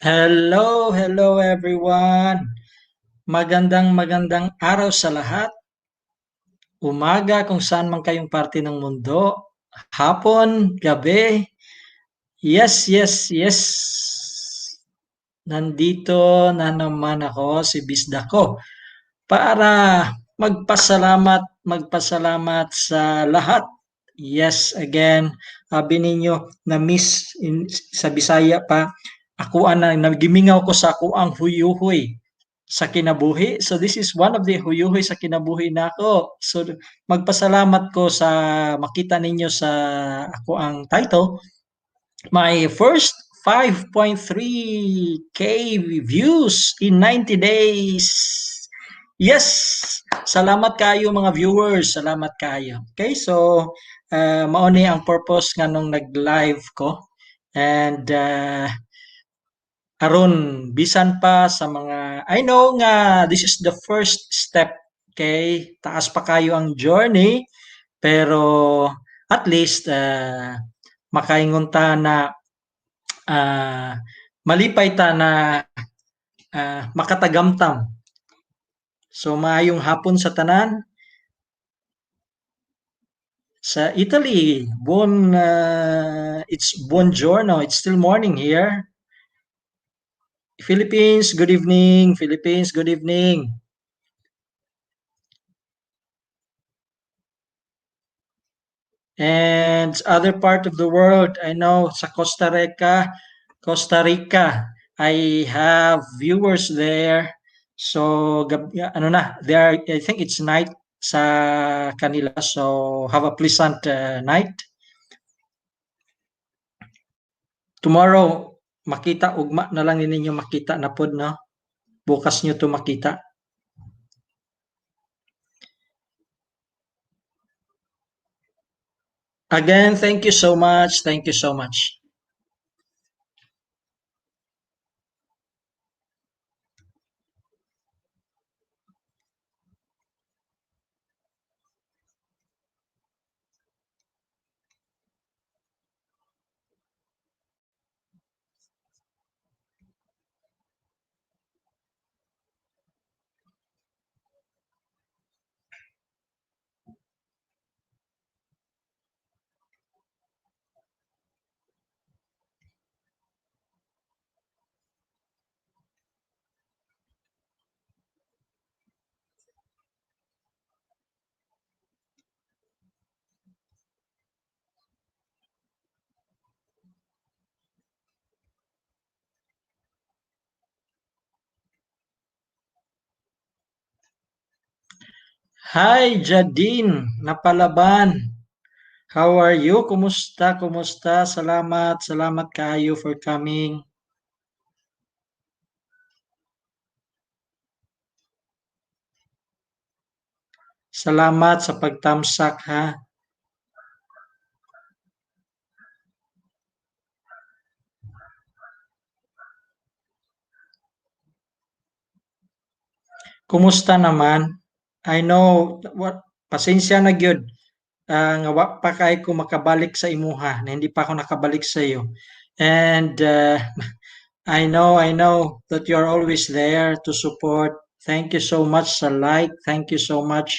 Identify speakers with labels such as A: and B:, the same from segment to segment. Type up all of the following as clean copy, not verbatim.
A: Hello everyone. Magandang araw sa lahat. Umaga kung saan man kayong parte ng mundo. Hapon, gabi. Yes. Nandito na naman ako, si Bisda ko, para magpasalamat sa lahat. Yes, again, sabi ninyo na miss sa Bisaya pa, ako nagimingaw ko sa ako ang huyuhoy sa kinabuhi. So this is one of the huyuhoy sa kinabuhi na ako. So magpasalamat ko sa makita ninyo sa ako ang title. My first 5.3K views in 90 days. Yes! Salamat kayo mga viewers. Salamat kayo. Okay, so mao ni ang purpose nga nung nag-live ko. And aron bisan pa sa mga I know nga this is the first step. Okay, taas pa kayo ang journey pero at least makaingon ta na ah, malipay ta na makatagamtam. So maayong hapon sa tanan. Sa Italy, it's buongiorno. It's still morning here. Philippines, good evening. Philippines, good evening. And other part of the world, I know sa Costa Rica, I have viewers there. So ano na, there I think it's night sa kanila. So have a pleasant night. Tomorrow makita ugma na lang ninyo makita na pod no. Bukas nyo to makita. Again, thank you so much. Thank you so much. Hi, Jadine Napalaban. How are you? Kumusta? Salamat kayo for coming. Salamat sa pagtamsak ha. Kumusta naman? I know what pasensya na gyud. Nga wa pa kay ko makabalik sa imuha na hindi pa ako nakabalik sa iyo. And I know that you're always there to support. Thank you so much sa like. Thank you so much.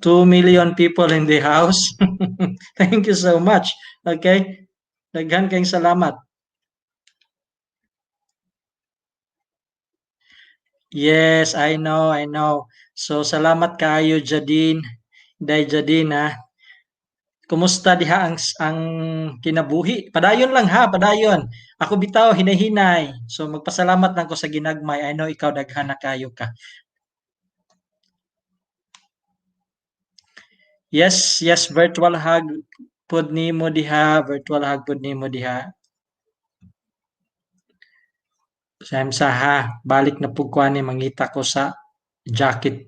A: 2 million people in the house. Thank you so much. Okay? Daghan kayong salamat. Yes, I know. So, salamat kayo, Jadine. Day Jadine, ha? Kumusta diha ang kinabuhi? Padayon lang ha, padayon. Ako bitaw, hinay-hinay. So, magpasalamat lang ko sa ginagmay. I know ikaw daghan na kayo ka. Yes, virtual hug pod nimo diha, virtual hug pod nimo diha. Sa ha, balik na pug kuani mangita ko sa jacket.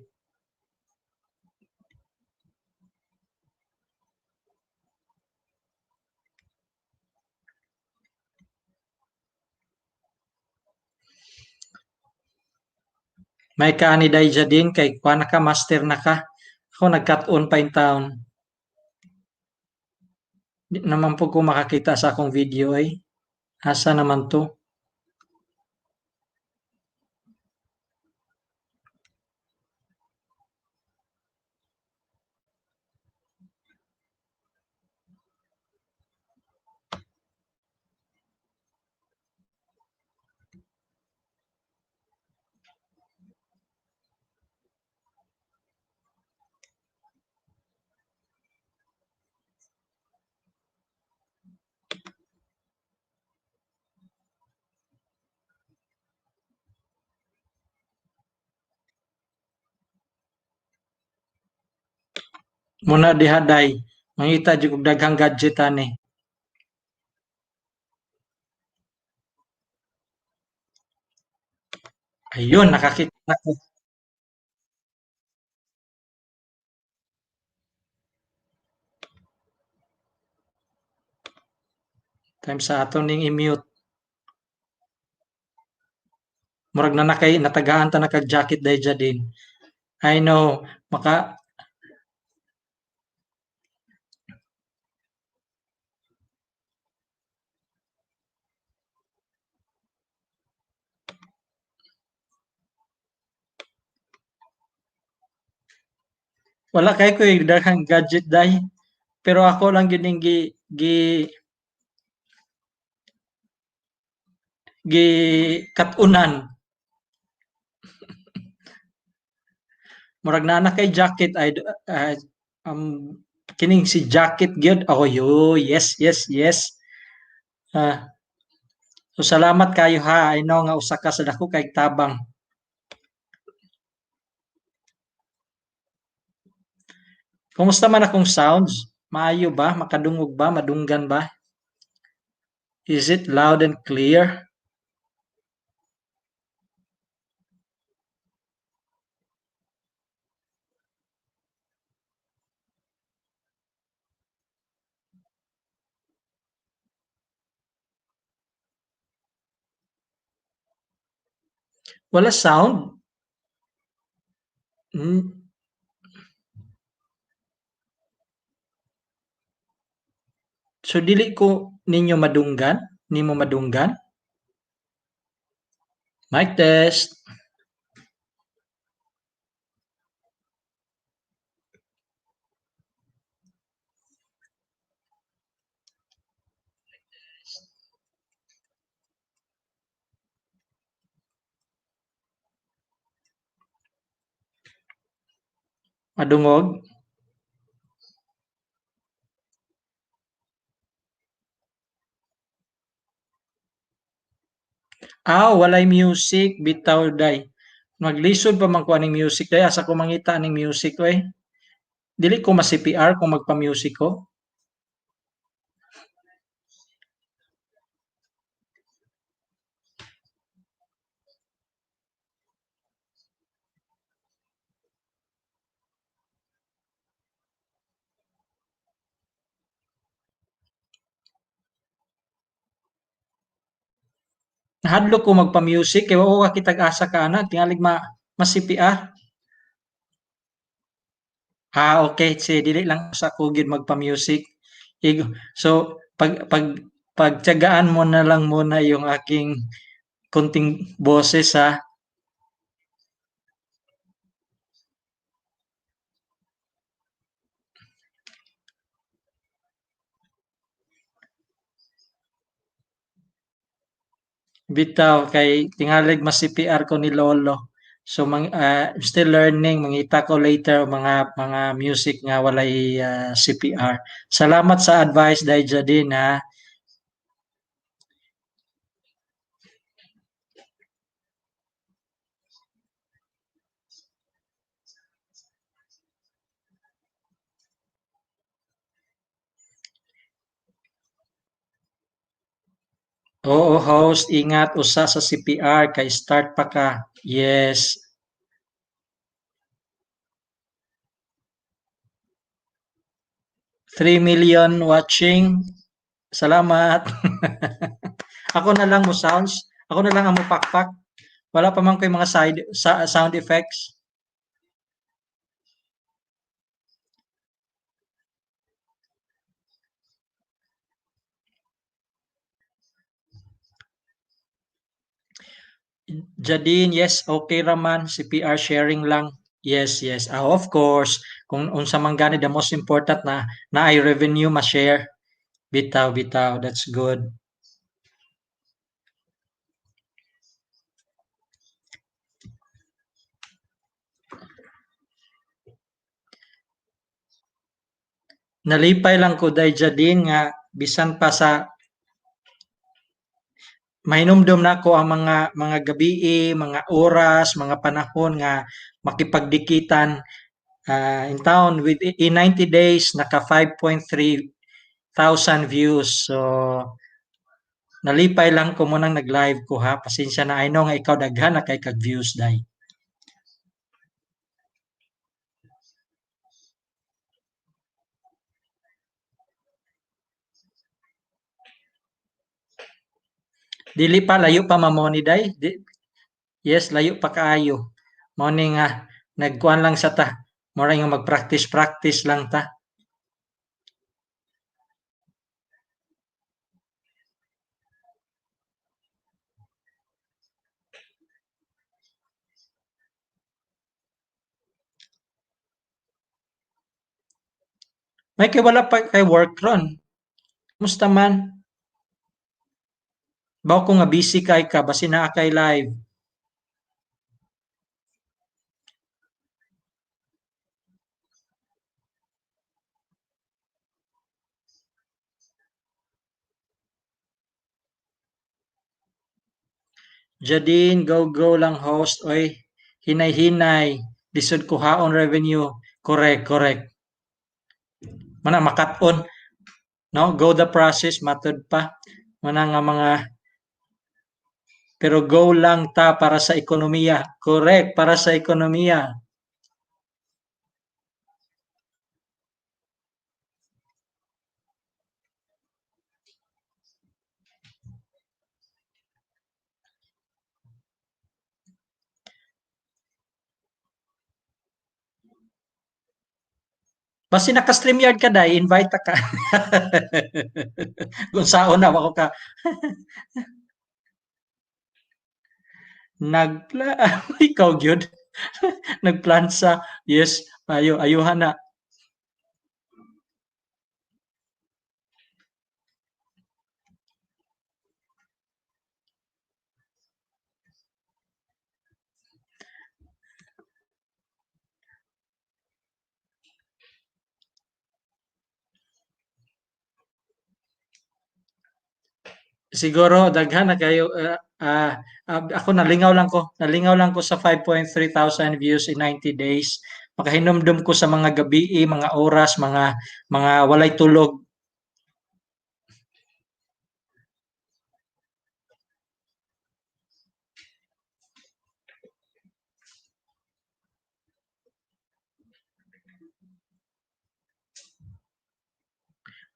A: May kaani day dyan din kay kuha na ka, master na ka. Ako nag-cut on pa in town. Di naman po ko makakita sa akong video ay. Asa naman to? Muna dihaday. Mangita jud og daghang gadget ani. Ayun, nakakita na ko. Time sa aton ning i-mute. Murag na nakay natagaan ta na kag jacket dahil dya din. I know, maka wala kay ko daghang gadget dahi. Pero ako lang gyud ning gi gi katunan. Murag naa na kay jacket ay um, kining si jacket gyud. Oh, yo, yes, yes, yes. Ah, so salamat kayo ha. I know nga usa ka sa dako kay tabang. Kumusta man akong sounds? Maayo ba? Makadungog ba? Madunggan ba? Is it loud and clear? Wala sound? Hmm. So dili ko ninyo madunggan? Nimo madunggan? Mic test. Madungog? Walay music bitaw day. Maglisod pa man ko aning music day asa ko mangita aning music oy. Dili ko ma-CPR kung magpa-music ko. Nahadlok ko magpa-music kay wa ka kitag asa ka ana tingalig ma-CPR. Okay, si dili lang sa ko gyud magpa-music. So pagtiyagaan mo na lang muna yung aking konting boses ha. Bitaw kay tingalig ma-CPR ko ni lolo. So still learning, mangita ko later mga music nga walay CPR. Salamat sa advice dahil din ha. Oo, host, ingat usa sa CPR kay start pa ka. Yes. 3 million watching. Salamat. Ako na lang mo sounds. Ako na lang ang mo pakpak. Wala pa man ko'y mga sound effects. Jadine, yes, okay raman, CPR sharing lang. Yes, yes. Ah, of course, kung unsa man gani the most important na ay revenue ma-share. Bitaw, bitaw. That's good. Nalipay lang ko day Jadine nga bisan pa sa mahinumdum na ko ang mga gabi, mga oras, mga panahon nga makipagdikitan in town in 90 days naka 5.3 thousand views. So nalipay lang ko munang nag-live ko ha. Pasensya na I know nga ikaw daghan na kay kag views day. Dili pa layo pa mamoni day. Yes, layo pa kaayo. Mao ni nga nagkuan lang sa ta. Mura nga mag-practice lang ta. May kay wala pa kay work ron. Musta man? Baw ko nga busy kay ka basi naa kay live. Jadine, go lang host. Oy, hinay-hinay. Lisod kuhaon revenue. Correct, correct. Mana makat-on. No, go the process, matud pa. Mana nga mga, pero go lang ta para sa ekonomiya. Correct, para sa ekonomiya. Basi naka-StreamYard ka dai, invite ta ka. Kung saon na ako ka. Nagpla, ikaw gyud. Nagplan sa, yes, ayuhan na. Siguro daghan na kayo ako nalingaw lang ko sa 5.3 thousand views in 90 days. Makahinumdum ko sa mga gabi, mga oras, mga walay tulog.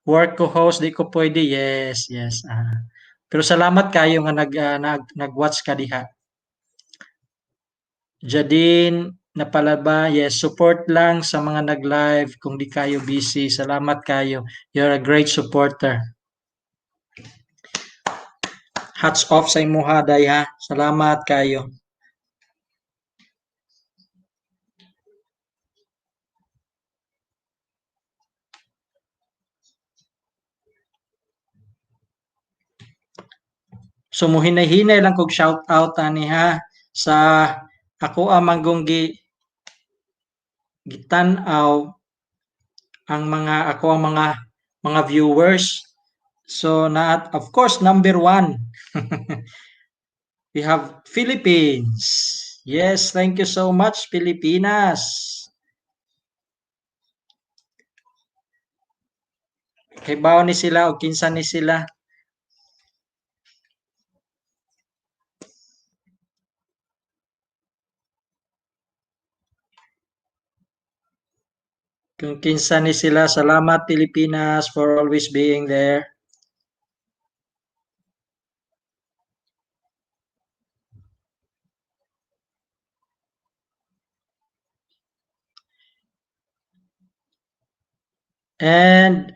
A: Work ko host di ko pwede. Yes, yes. Pero salamat kayo nga nag-watch ka diha. Jadine, napalaba, yes, support lang sa mga nag-live kung di kayo busy. Salamat kayo. You're a great supporter. Hats off sa imuha day ha. Salamat kayo. So muhinay-hinay lang kog shout out ani ha sa ako amang gitan-aw ang mga viewers. So na of course number one we have Philippines. Yes, thank you so much Pilipinas. Kay bawo ni sila o kinsa ni sila. Kung kinsa ni sila, salamat Pilipinas for always being there. And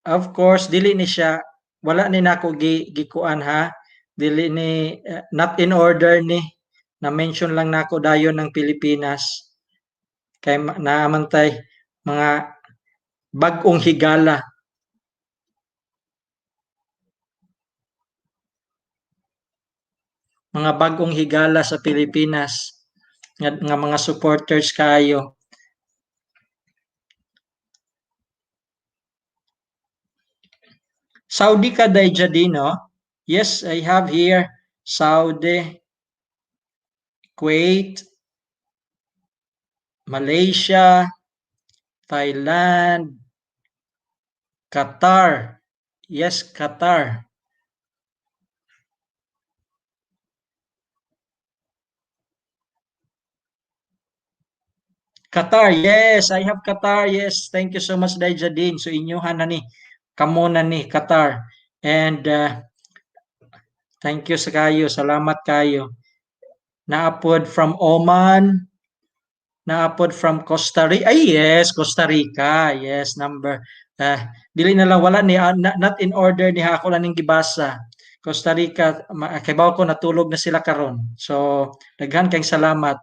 A: of course, dili ni siya, wala ni nako gikuan ha. dili ni not in order ni na mention lang nako dayon ng Pilipinas kay naamantay mga bag-ong higala, mga bag-ong higala sa Pilipinas nga mga supporters kayo. Saudi ka dayja din, no? Yes, I have here Saudi, Kuwait, Malaysia, Thailand, Qatar. Yes, Qatar. Qatar, yes, I have Qatar. Yes, thank you so much, Daijadin. So inyuhan na ni, kamo na ni Qatar. And thank you sa kayo, salamat kayo. Naapod from Oman, naapod from Costa Rica. Ay, yes, Costa Rica. Yes, number. Dili na lang wala ni not in order ni ako lang ning gibasa. Costa Rica, kay bawo ko natulog na sila karon. So, daghan kayong salamat.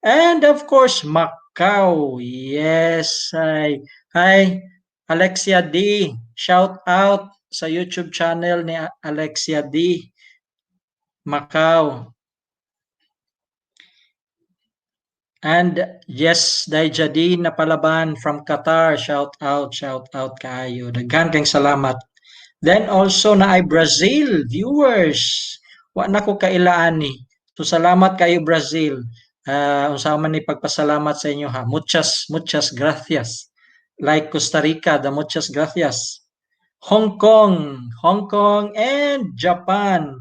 A: And of course, Macau. Yes. Hi, Alexia D. Shout out sa YouTube channel ni Alexia D. Macau. And yes, Daijadin na palaban from Qatar. Shout out kayo. Daghan kayong salamat. Then also na ay Brazil viewers. Wa na ko kailaan ni. So salamat kayo Brazil. Unsa man ni pagpasalamat sa inyo ha. Muchas gracias. Like Costa Rica, the muchas gracias. Hong Kong and Japan.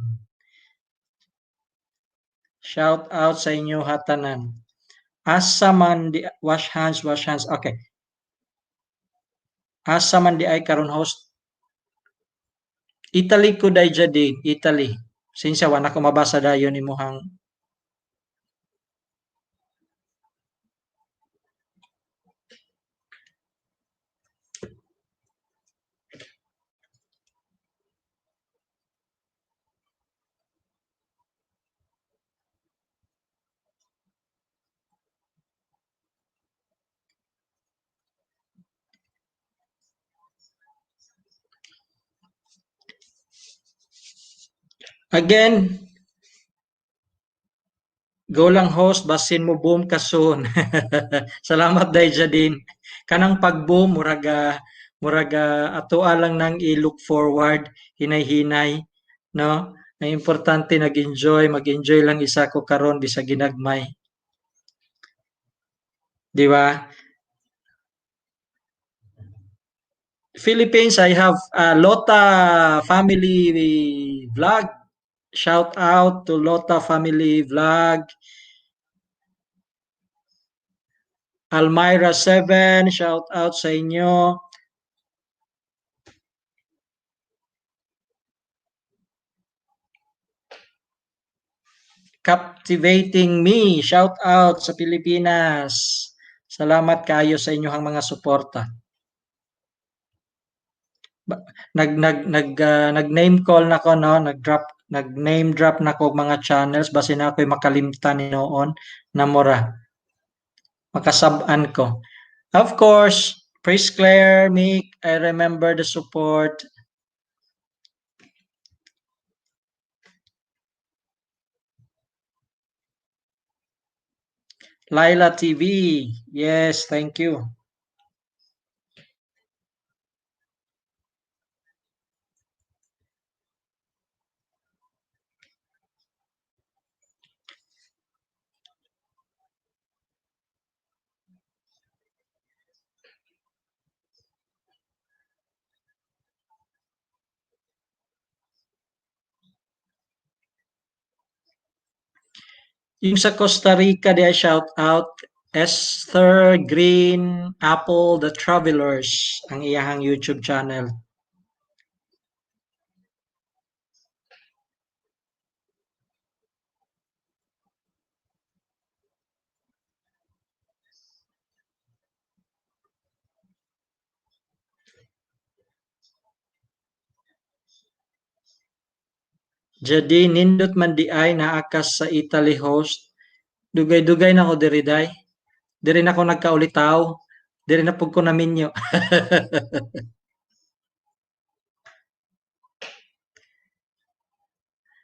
A: Shout out sa inyo hatanan. Asa man di wash hands, wash hands. Okay. Asa man di ay karon host. Italy ko day din, Italy. Sinsya wa na ko mabasa dayon imuhang. Again, go lang host, basin mo boom ka soon. Salamat day din. Kanang pag-boom, muraga atoa lang nang i-look forward, hinay-hinay, no? Ang importante nag-enjoy, mag-enjoy lang isa ko karon bisa ginagmay. Di ba? Philippines, I have Lota Family Vlog. Shout out to Lota Family Vlog. Almira 7, shout out sa inyo. Captivating Me, shout out sa Pilipinas. Salamat kayo sa inyong mga suporta. Nag name call nako no, nag name drop nako mga channels basi na ako'y makalimtan ni noon na mura. Makasab-an ko. Of course, Praise Claire, Mick, I remember the support. Laila TV, yes, thank you. Yung sa Costa Rica, di shout out Esther Green Apple The Travelers, ang iyahang YouTube channel. Jadi nindot man di ay naakas sa Italy host. Dugay-dugay na ko diri day. Diri na ko nagkaulitaw. Diri na pug ko naminyo.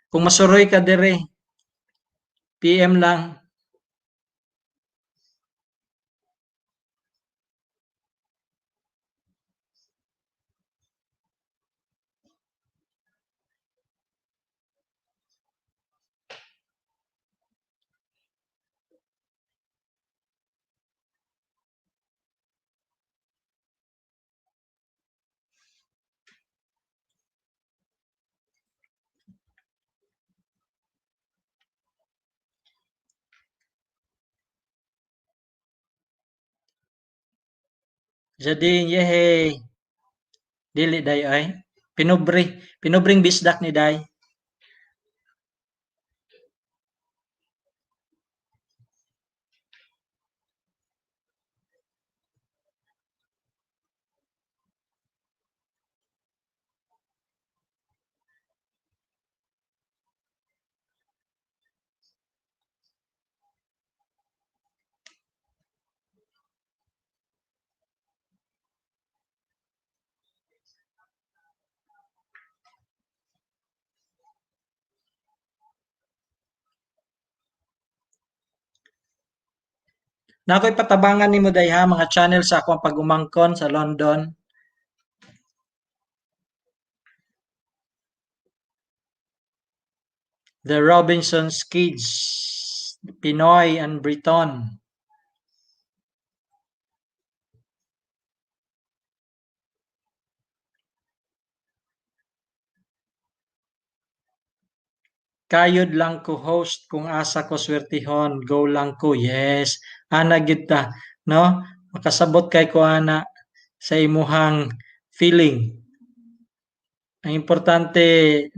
A: Kung masuroy ka diri, PM lang. Jadi yehey. Dili day ay. Pinubri. Pinubring bisdak ni day. Nakoy patabangan nimo day ha mga channel sa akong pagumangkon sa London. The Robinsons Kids, Pinoy and Briton. Kayod lang ko host kung asa ko swertihon, go lang ko. Yes, ana gid ta, no? Makasabot kay ko ana sa imuhang feeling. Ang importante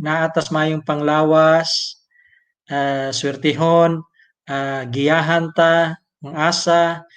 A: naatas mayong panglawas, swertihon, giyahan ta, ang asa.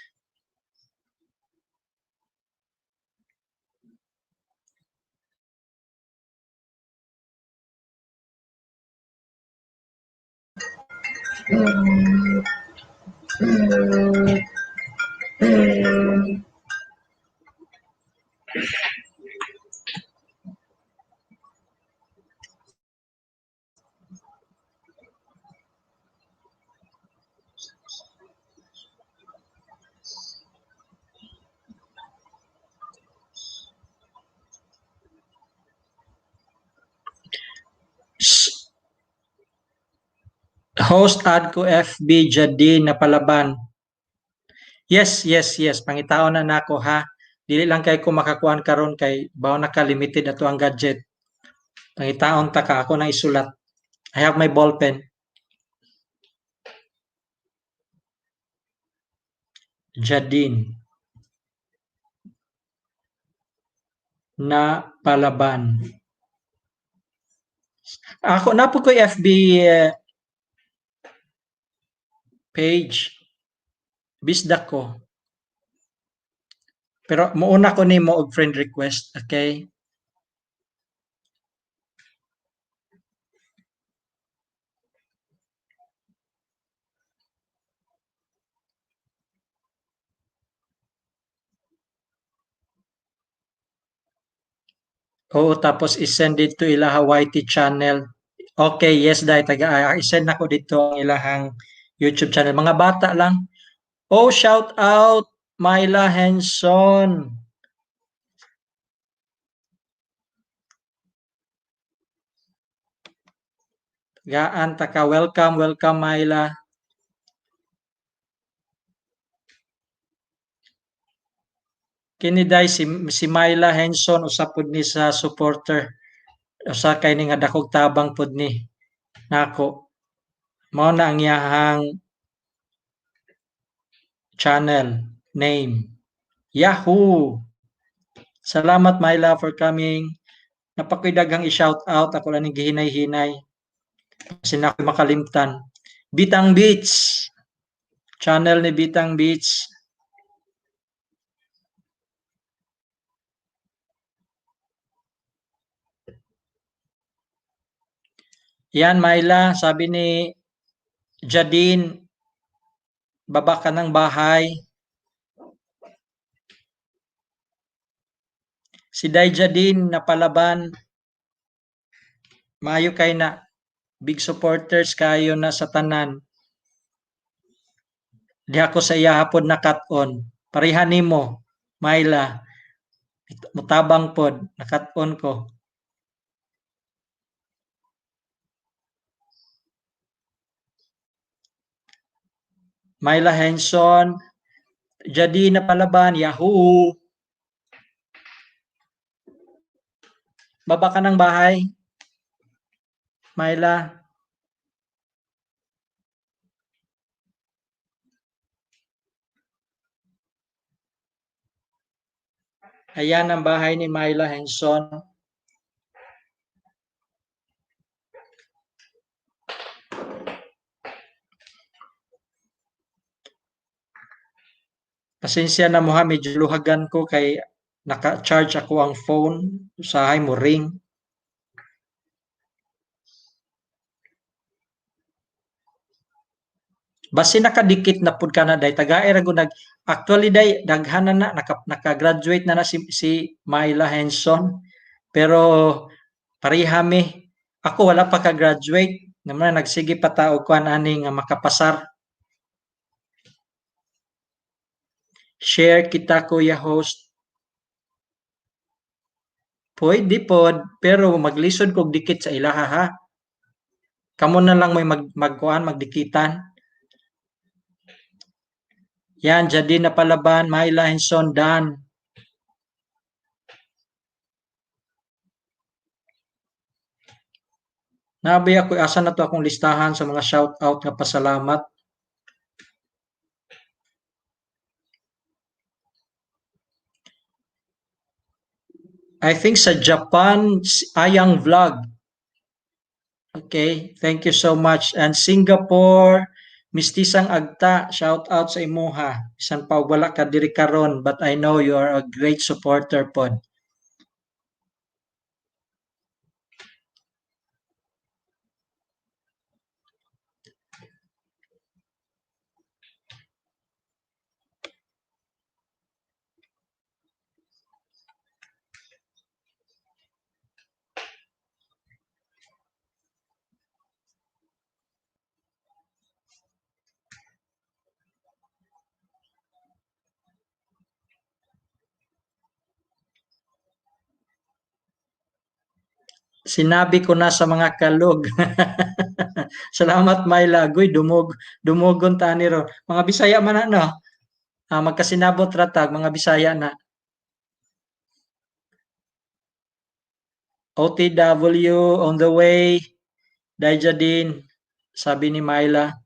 A: Host ad ko FB Jadi na palaban. Yes, yes, yes. Pangitaon na nako ha. Dili lang kay ko makakuan karon kay bawo na ka limited ato ang gadget. Pangitaon ta ka ako na isulat. I have my ball pen. Jadine na palaban. Ako na po ko FB page. Bisdak ko. Pero muuna ko nimo og friend request, okay? Oo, tapos isend dito ilaha YT channel. Okay, yes dai taga isend nako dito ang ilahang YouTube channel. Mga bata lang. Oh, shout out Myla Henson. Gaan ta ka. Welcome, welcome Myla. Kini day si Myla Henson usa pud ni sa supporter. Usa kay ni nga dakog tabang pud ni nako. Mao na ang iyahang channel name. Yahoo! Salamat Myla for coming. Napakoy daghang i-shout out ako lang ning gihinay-hinay. Kasi na ako makalimtan. Bitang Beach. Channel ni Bitang Beach. Yan, Myla, sabi ni Jadine, baba ka ng bahay. Si Day Jadine, napalaban, maayo kay na, big supporters kayo na sa tanan. Di ako sa iya hapon na cut-on. Pareha nimo, Myla, mutabang pod, nakat-on ko. Myla Henson, Jadine napalaban, Yahoo! Baba ka ng bahay, Myla. Ayan ang bahay ni Myla Henson. Pasensya na mo ha, medyo luhagan ko kay naka-charge ako ang phone. Usahay mo ring. Basi nakadikit na pud ka na day tagaay ra gud nag actually day daghan na naka-graduate na si Myla Henson pero pareha mi ako wala pa ka graduate naman nagsige pa ta og kuan ani nga makapasar. Share kita kuya host. Pwede pod pero maglisod kog dikit sa ilaha ha. Kamo na lang may magkuan magdikitan. Yan, Jadine Napalaban, Myla Henson, Dan. Nabi ako, asa na to akong listahan sa mga shout out nga pasalamat. I think sa Japan, Ayang Vlog. Okay, thank you so much. And Singapore, Mistisang Agta, shout out sa imuha. Isan pa wala ka diri karon, but I know you are a great supporter pod. Sinabi ko na sa mga kalog. Salamat Myla, Guy, dumugon tani ro. Mga Bisaya man ano, magkasinabot ratag, mga Bisaya na. OTW on the way, Dajadin, sabi ni Myla.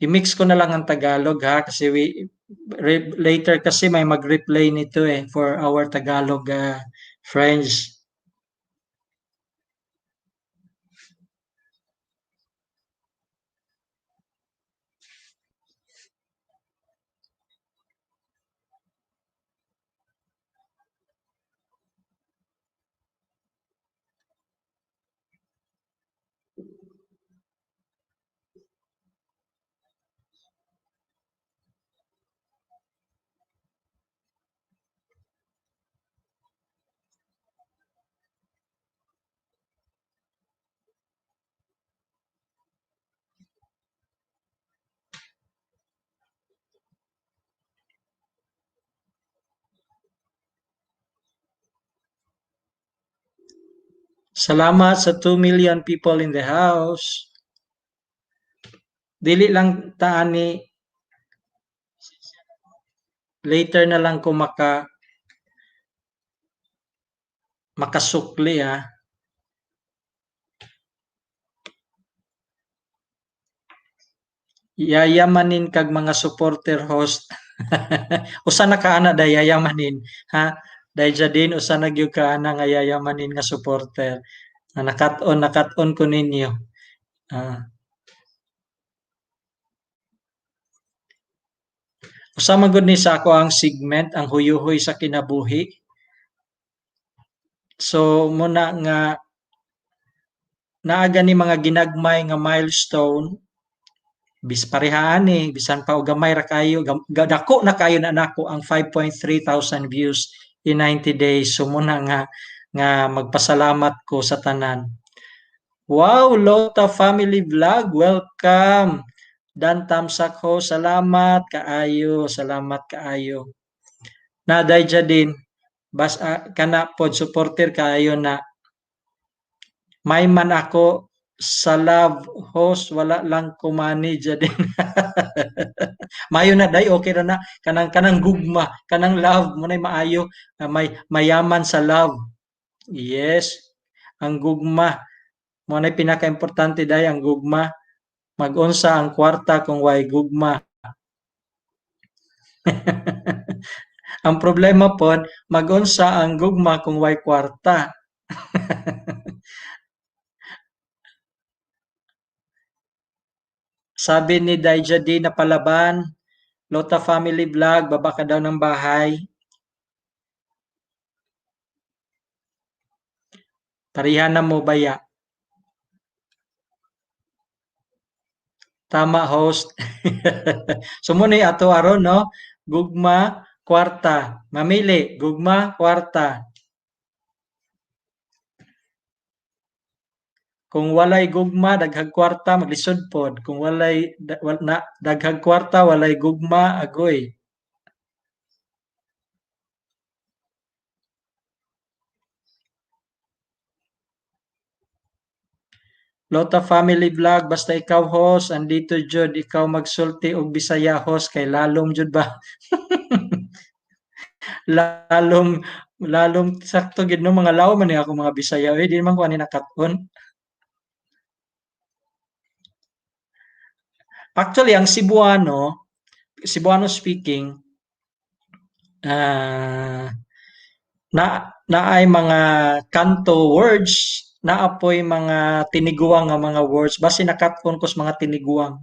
A: I-mix ko na lang ang Tagalog ha, kasi later kasi may mag-replay nito for our Tagalog friends. Salamat sa 2 million people in the house. Dili lang taani, later na lang ko makasukli ha. Yayamanin kag mga supporter host. Usa na kaana da yayamanin ha. Dahil din usa na gyud kaana nga yayamanin nga supporter. Nakat-on ko ninyo. Usa man gud ni sa ako ang segment ang huyuhoy sa kinabuhi. So muna nga naaga ni mga ginagmay nga milestone, parehaan eh, bisan pa og gamay ra kayo, dako na kayo na nako ang 5.3 thousand views in 90 days. So muna nga magpasalamat ko sa tanan. Wow, Lota Family Vlog, welcome. Dan Tamsak ho, salamat kaayo, salamat kaayo. Naday dya din, bas kana pod supporter kaayo na may man ako sa love host, wala lang kumani dya din. Mayo na day, okay ra na. Kanang gugma, kanang love, munay maayo, may mayaman sa love. Yes, ang gugma. Munay pinaka-importante day ang gugma. Mag-unsa ang kwarta kung way gugma. Ang problema pod, mag-unsa ang gugma kung way kwarta. Sabi ni Daija D na palaban, Lota Family Vlog, baba ka daw ng bahay. Parihan na mo baya. Tama, host. Sumuni ato aron, no? Gugma, kwarta. Mamili, gugma, kwarta. Kung walay gugma, daghag kwarta, maglisod pod. Kung walay daghag kwarta, walay gugma, agoy. Lota Family Vlog, basta ikaw host, andito jud, ikaw magsulti og Bisaya host, kay lalom jud ba? lalom, lalom, sakto gid no, mga law man ako mga Bisaya, di man ko ani nakaton. Actually, ang Cebuano speaking, na ay mga kanto words, naapoy mga tiniguang nga mga words, basi nakaton ko sa mga tiniguang.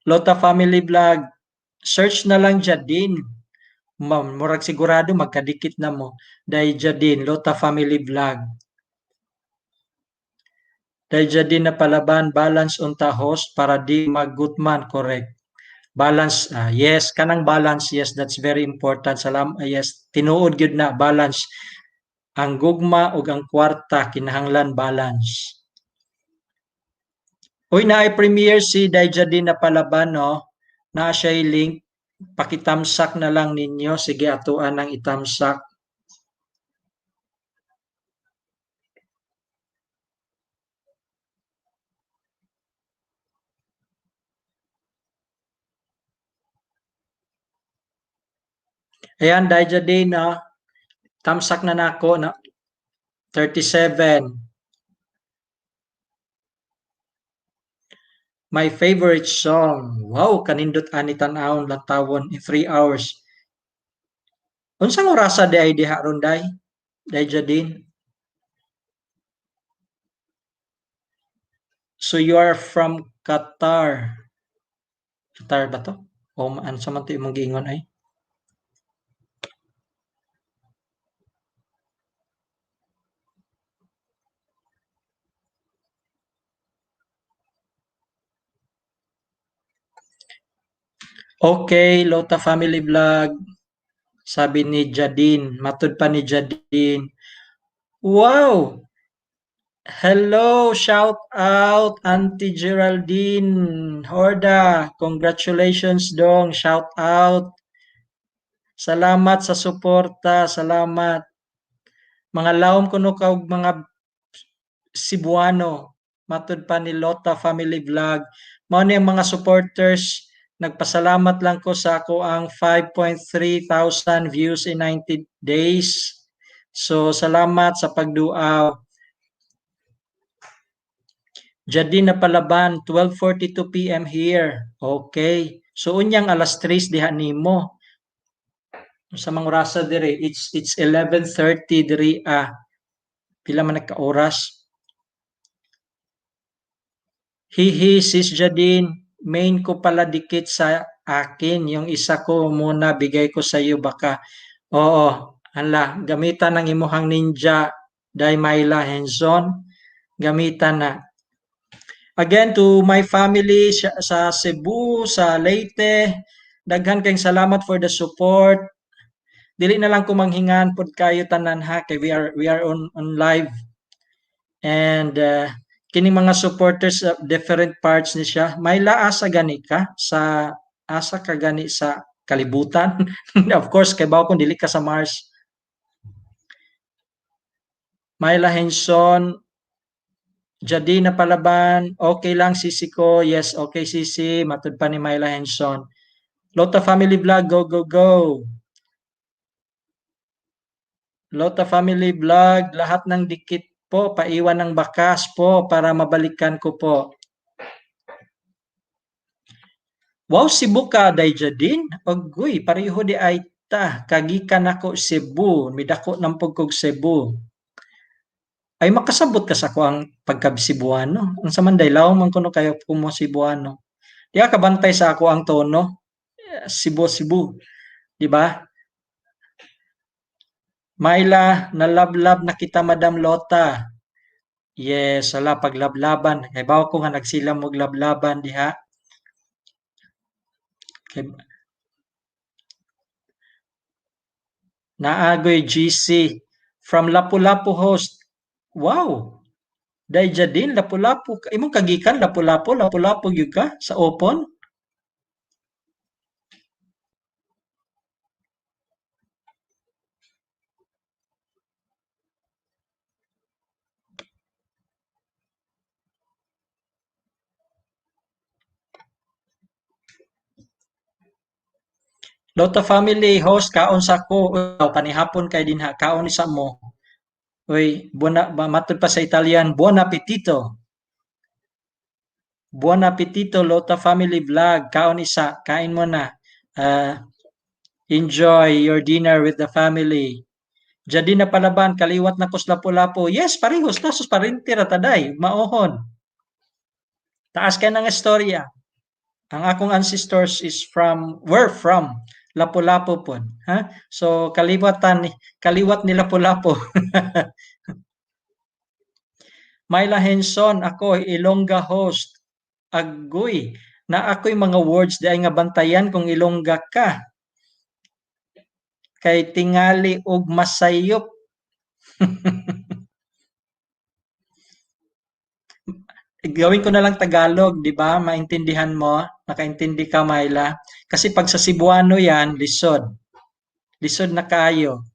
A: Lota Family Vlog, search na lang dyan din. Murag sigurado magkadikit na mo. Dahil dyan din, Lota Family Vlog. Dahil dyan din na palaban, balance unta host para di maggutman, correct. Balance, yes, kanang balance, yes, that's very important. Yes, tinuod yun na, balance. Ang gugma o ang kwarta, kinahanglan balance. Uy, na-premiere si Daija din na palaban, no? Na siya link, pakitamsak na lang ninyo. Sige, atuan ang itamsak. Ayan, Daija din, no? Tamsak na nako na 37. My favorite song. Wow, kanindot ani tan-awon latawon in 3 hours. Unsang orasa di ay diha ron day? Daija din. So you are from Qatar. Qatar ba to? O ano sa man to imong giingon ay? Okay, Lota Family Vlog. Sabi ni Jadine, matud pa ni Jadine. Wow! Hello, shout out Auntie Geraldine Horda. Congratulations dong, shout out. Salamat sa suporta, salamat. Mga laom kuno kag mga Cebuano, matud pa ni Lota Family Vlog. Mao ni ang mga supporters, nagpasalamat lang ko sa ako ang 5.3 thousand views in 90 days. So salamat sa pagduaw. Jadine na palaban, 12:42 PM here. Okay. So unyang alas 3 diha nimo. Sa mga orasa dire, it's 11:30 diri pila man nagka-oras. Hihi, sis Jadine, main ko pala dikit sa akin. Yung isa ko muna bigay ko sa iyo baka. Oo, hala, gamitan ng imuhang ninja Day Myla Henson, gamitan na. Again, to my family sa Cebu, sa Leyte, daghan kayong salamat for the support. Dili na lang ko manghingan pod kayo tanan ha, kay we are on live. And kining mga supporters of different parts ni siya, Myla, asa gani ka sa asa ka gani sa kalibutan? Of course, kay bawo kung dili ka sa Mars. Myla Henson, Jadina Palaban, okay lang sisi ko. Yes, okay sisi. Matud pa ni Myla Henson. Lota Family Vlog, go, go, go. Lota Family Vlog, lahat ng dikit po, paiwan ng bakas po para mabalikan ko po. Wow, Cebu ka, Dayjadin. Ogoy, pareho di ay ta. Kagikan ako Cebu. Midako ng pagkog Cebu. Ay makasabot ka sa ko ang pagka-Cebuano. Ang samanday, law man kuno kayo kumo Cebuano. Di ka kabantay sa ako ang tono. Cebu. Di ba? Myla, nalablab na kita Madam Lota. Yes, wala paglablaban. Kay bawo ko nga nagsilam og lablaban diha. Kay naagoy GC from Lapu-Lapu host. Wow. Dayja din Lapu-Lapu. Imong kagikan Lapu-Lapu gyud ka sa open? Lota family host kaon sa ko panihapon kay dinha kaon isa mo. Uy, matud pa sa Italian, buon appetito. Buon appetito, Lota Family Vlog. Kaon isa, kain mo na. Enjoy your dinner with the family. Jadi na Palaban, kaliwat na kus Lapu-Lapu. Yes, parehos na, sus parinti rataday, maohon. Taas ka ng istorya. Ang akong ancestors were from Lapu-Lapu po. Ha? So, kaliwat ni Lapu-Lapu. Myla Henson, ako, Ilongga host. Agoy, na ako'y mga words di ay nga bantayan kung Ilongga ka. Kay tingali og masayop. Gawin ko na lang Tagalog, di ba? Maintindihan mo? Nakaintindi ka, Myla? Kasi pag sa Cebuano yan, lisod. Lisod na kayo.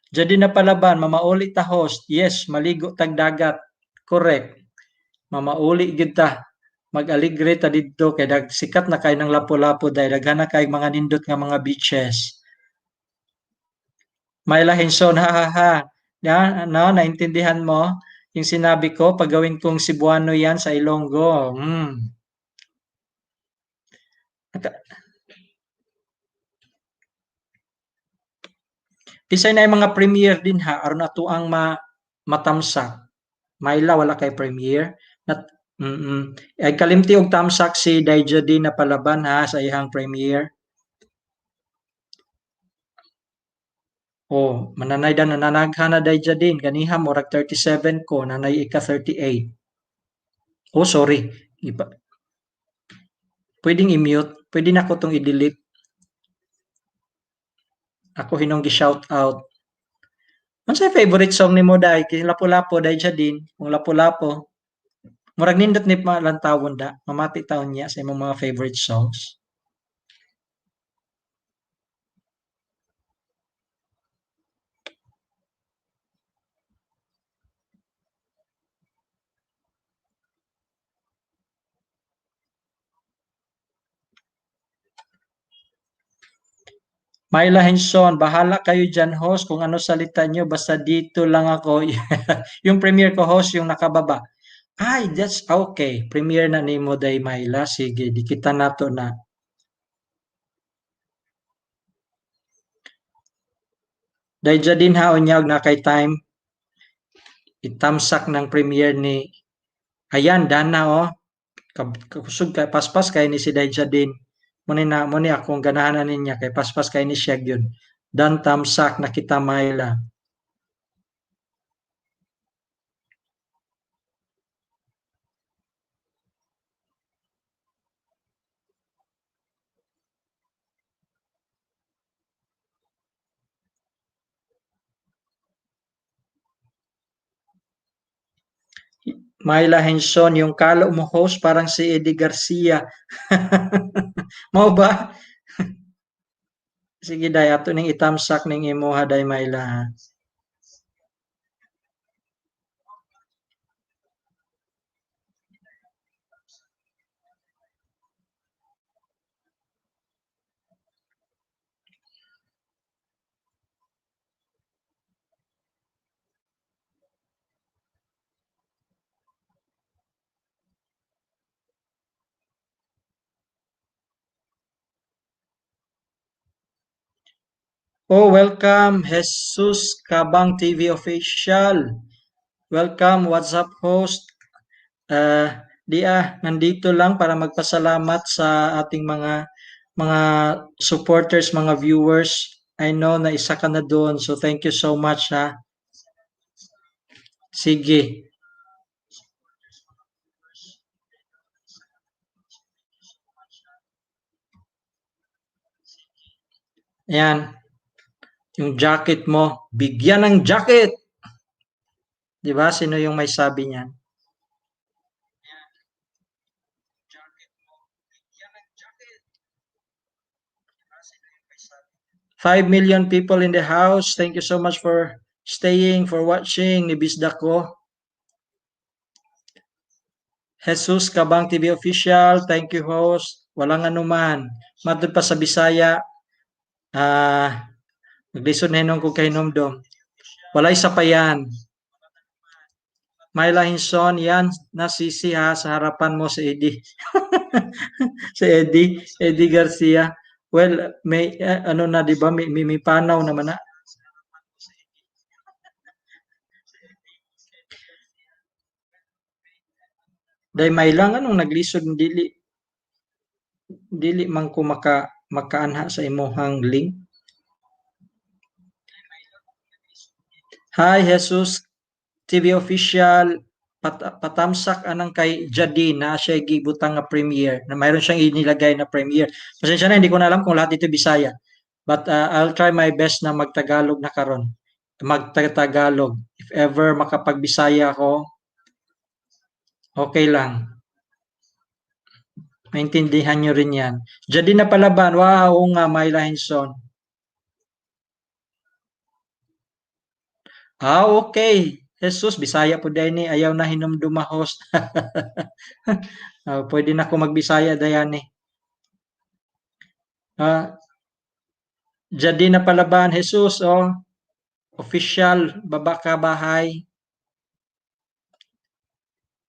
A: Jadi na Palaban, mamauli ta host. Yes, maligo tag dagat. Correct. Mamauli gid ta. Mag-aligre ta didto kay sikat na kay ng Lapu-Lapu dahil daghan na kay mga nindot nga mga beaches. Myla Henson, ha ha ha. Yan, no, naintindihan mo yung sinabi ko, pagawin kong Cebuano yan sa Ilonggo. Isay na yung mga premiere din ha, aron ato ang matamsak. Myla, wala kay premiere. Ay kalimti og tamsak si Dayja din na Palaban ha sa ihang premiere. Oh, mananay da nananaghan na Dayja din. Ganiha murag 37 ko, nanay ika 38. Oh, sorry. Pwedeng i-mute. Pwede na ko tong i-delete. Ako hinong gi-shout out. Unsay favorite song nimo day? Kay Lapu-Lapu Dayja din. Kung Lapu-Lapu. Murag nindot ni malantawon da. Mamati taon niya sa imong mga favorite songs. Myla Henson, bahala kayo dyan host kung ano salita nyo, basta dito lang ako. Yung premiere ko host, yung nakababa. Ay, that's okay. Premiere na ni mo day Myla. Sige, di kita nato na. Dahil din haon niya na kay time. Itamsak ng premiere ni ayan, Dana oh. Kusog kay paspas kay ni si Dayja din. Muni akong ganahanan niya kay paspas kay ni siya yun. Dan tamsak na kita Myla. Myla Henson, yung kalo mo host parang si Eddie Garcia. Mao ba? Sige day, ato ning itamsak ning imuha day Myla ha. Oh, welcome, Jesus Kabang TV official. Welcome, what's up host? Nandito lang para magpasalamat sa ating mga supporters, mga viewers. I know na isa ka na doon, so thank you so much ha. Sige. Ayan, yung jacket mo, bigyan ng jacket. 'Di ba? Sino yung may sabi niyan? 5 million people in the house. Thank you so much for staying, for watching. Nibisda ko. Jesus Kabang TV official. Thank you host. Walang anuman. Matod pa sa Bisaya. Naglisod na hinong ko kay Numdom. Walay sa pa yan. Myla Hinson, yan, nasisi ha, sa harapan mo si Eddie. Si Eddie Garcia. Well, may, ano na, di ba, may panaw naman na. Dahil may lang, anong naglisod, dili man ko makaanha sa imuhang link. Hi, Jesus TV official. Patamsak anang kay Jadine na siya gibutang nga premiere na mayroon siyang inilagay na premiere. Pasensya na, hindi ko na alam kung lahat ito Bisaya. But I'll try my best na magtagalog na karon. Magtagalog. If ever makapagbisaya ako, okay lang. Maintindihan nyo rin yan. Jadine na palaban. Wow, oo nga, Myla Henson. Okay. Jesus, Bisaya po dahil ni. Ayaw na hinumdumahos. Pwede na ako magbisaya dayan ni. Jadi na palaban, Jesus, oh. Official, baba ka bahay.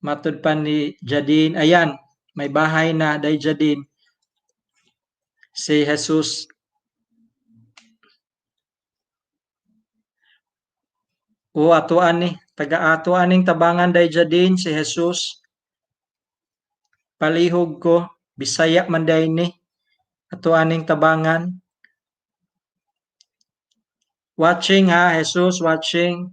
A: Matud pa ni Jadine. Ayan, may bahay na day Jadine. Si Jesus. O atuan ni. Taga-atuan ning tabangan day Jadine, si Jesus. Palihog ko. Bisaya man day ni. Atuan ning tabangan. Watching ha, Jesus, watching.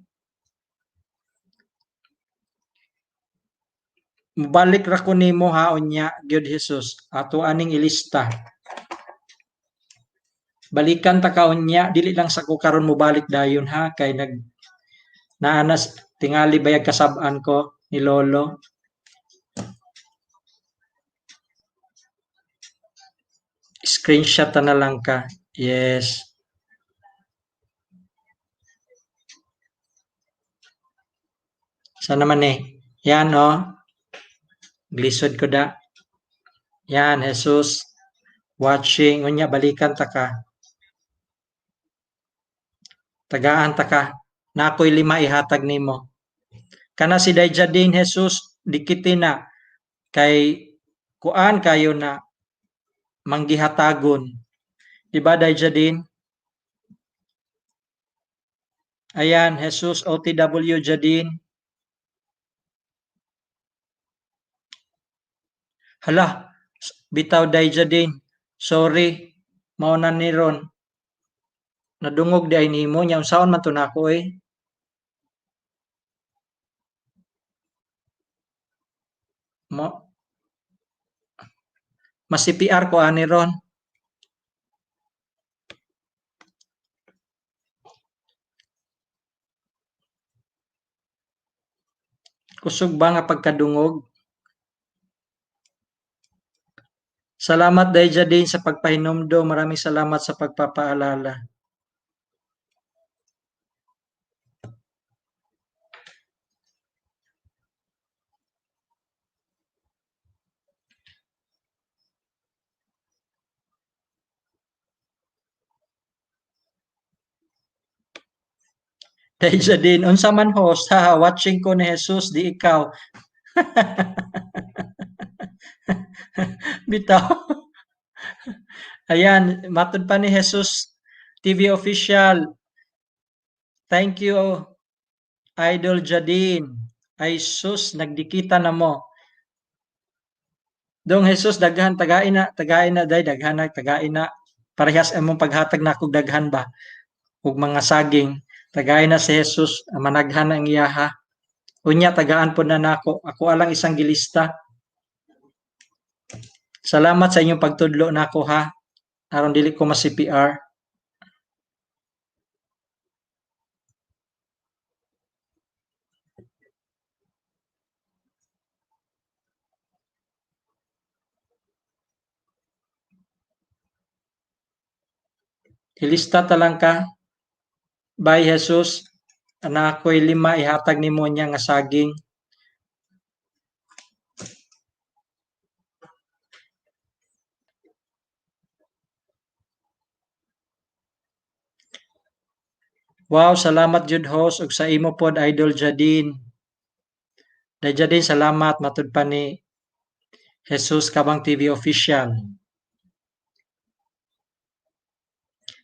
A: Mubalik ra ko nimo ha unya, gyud Jesus. Atuan ning ilista. Balikan ta ka unya, dili lang sa ko karon mo balik dayon ha kay naanas tingali bayag kasab-an ko ni Lolo. Screenshot na lang ka. Yes. Saan naman eh? Yan oh. Glisod ko da. Yan, Jesus. Watching. Unya, balikan ta ka. Tagaan ta ka. Na ako'y 5 ihatag nimo. Kana si Dayjadin Jesus, dikitin na. Kay kuan kayo na manggihatagon. Diba Dayjadin? Ayan, Jesus OTW Jadin. Hala, bitaw Dayjadin. Sorry, mauna ni Ron. Nadungog di ay nimo niya. Unsaon man to nako eh. Mo, mas CPR ko ani Ron. Kusog ba nga pagkadungog? Salamat Daija din sa pagpahinomdo. Maraming salamat sa pagpapaalala. Daija din, unsa man host, ha, watching ko ni Jesus, di ikaw. Bitaw. Ayan, matud pa ni Jesus TV official. Thank you, Idol Jadine. Ay sus, nagdikita na mo. Dong Jesus, daghan, tagain na, day, daghan na, tagain na. Parehas among paghatag na kog daghan ba? Ug mga saging. Tagain na si Jesus, managhan ang iyaha. Unya, tagaan po na nako. Ako alang isang gilista. Salamat sa inyong pagtudlo nako ha. Aron dili ko ma-CPR. Ilista talang ka. Bye Jesus. Ana ako'y 5 ihatag nimo niya nga saging. Wow, salamat jud host ug sa imo pod Idol Jadine. Jadine, salamat matud pa ni Jesus Kabang TV official.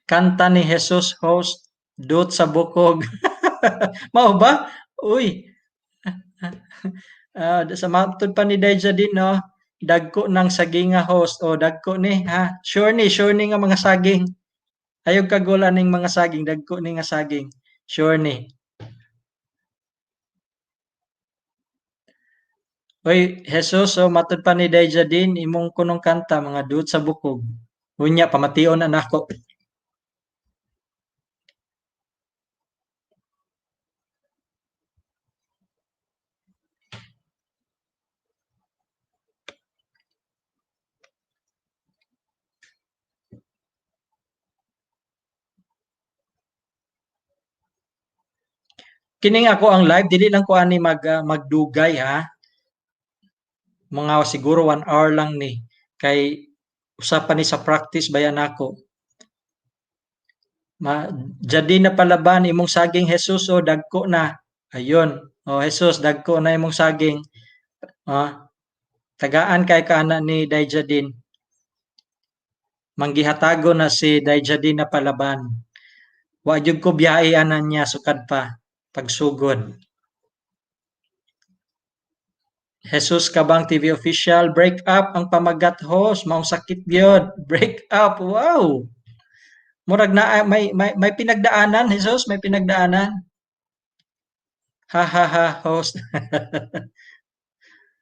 A: Kanta ni Jesus host Dot sa bukog. Mao ba? Uy. Sa matud pa ni Jadine no. Dagko ng saginga host o dagko ni ha. Sure ni nga mga saging. Ayog kagulan ning mga saging, dagko ni nga saging. Sure ni. Oy, Jesus, so matud pa ni Daija din, imong kunong kanta, mga duot sa bukog. Unya, pamation na nako. Kining ako ang live, dili lang ko ani magdugay ha. Mga siguro 1 hour lang ni. Kay usapan ni sa practice bayan ako. Jadi na palaban imong saging Jesus o dagko na. Ayun. O Jesus, dagko na imong saging. Tagaan kay kana ni Daijadin. Manggihatago na si Daijadin na palaban. Wa jud ko biyahe anan niya sukad pa pagsugod. Jesus Kabang TV official, break up ang pamagat host, maong sakit gyud. Break up. Wow. Murag na may pinagdaanan Jesus, may pinagdaanan. Ha ha ha host.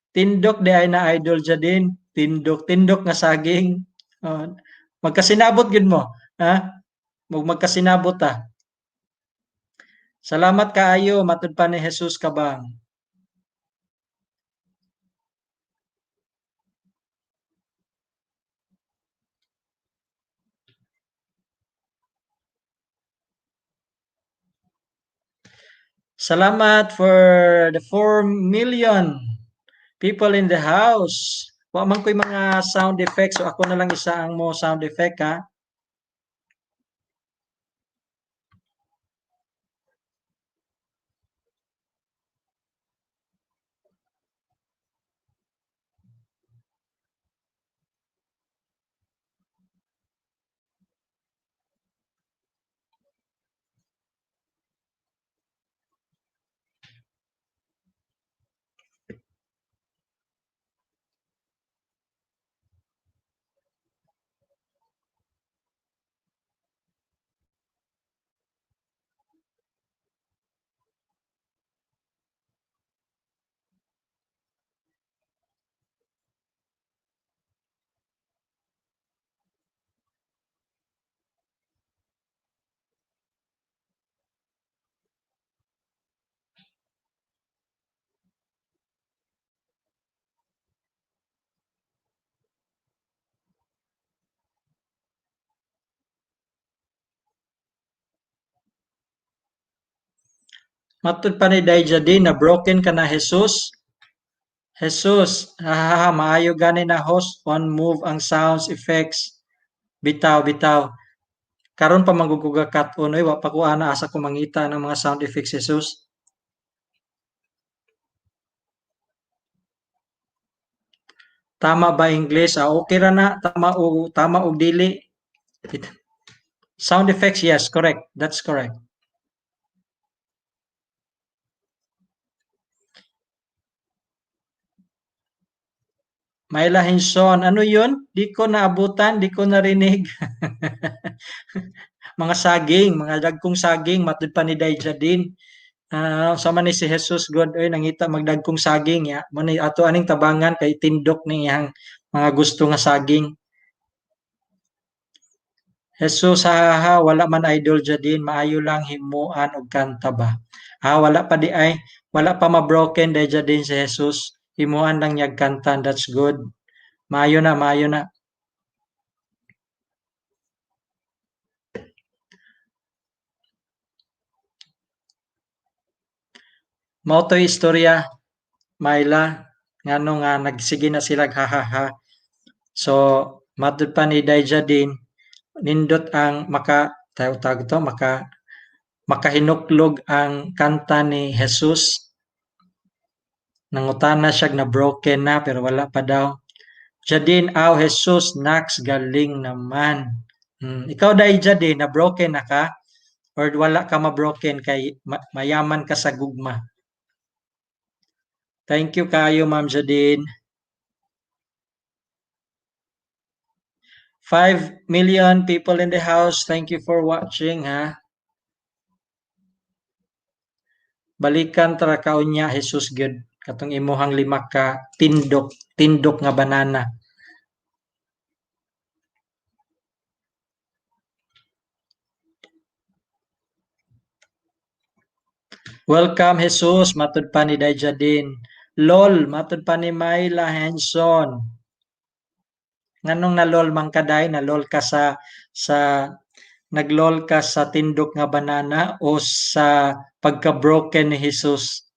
A: Tindok di ay na idol dya din. Tindok nga saging. Magkasinabot gid mo. Ha? Magkasinabot ta. Salamat kaayo, matud pa ni Jesus Kabang. Salamat for the 4 million people in the house. Wa man ko'y mga sound effects, so ako na lang isa ang mo sound effect ha. Matud pa ni Daija din na broken ka na Jesus. Jesus, hahaha, maayo gani na host, one move ang sounds effects. Bitaw, bitaw. Karon pa manguguga cut unoy, wa pa ko ana asa ko mangita ng mga sound effects Jesus. Tama ba English? Okay ra na, tama og dili. Sound effects, yes, correct. That's correct. Myla Henson, ano yun? Di ko naabutan, di ko narinig. Mga saging, mga dagkong saging, matud pa ni Daija din. Sama ni si Jesus God, oy, nangita magdagkong saging, ya. Muna ato aning tabangan, kay tindok niyang mga gusto nga saging. Jesus, ha, wala man idol dya din, maayo lang himuan og kanta ba. Wala pa di ay, wala pa ma-broken dya din si Jesus. Himuan lang niyag kanta, that's good. Maayo na, maayo na. Mao to'y istorya, Myla, ngano nga nagsige na sila ha. So, matud pa ni Daija din, nindot ang tawag to, makahinuklog ang kanta ni Jesus. Nangutana siya na broken na pero wala pa daw. Jadin, Jesus, Nax, galing naman. Ikaw dahil Jadin, na broken na ka? Or wala ka ma-broken kay mayaman ka sa gugma? Thank you kayo, Ma'am Jadin. 5 million people in the house. Thank you for watching, ha? Balikan tara kaunya Jesus good. Katong imuhang lima ka tindok nga banana. Welcome Jesus, matud pa ni Dayjadin. LOL, matud pa ni Myla Henson. Nganong na LOL man kaday, na LOL ka sa naglol ka sa tindok nga banana o sa pagka-broken ni Jesus?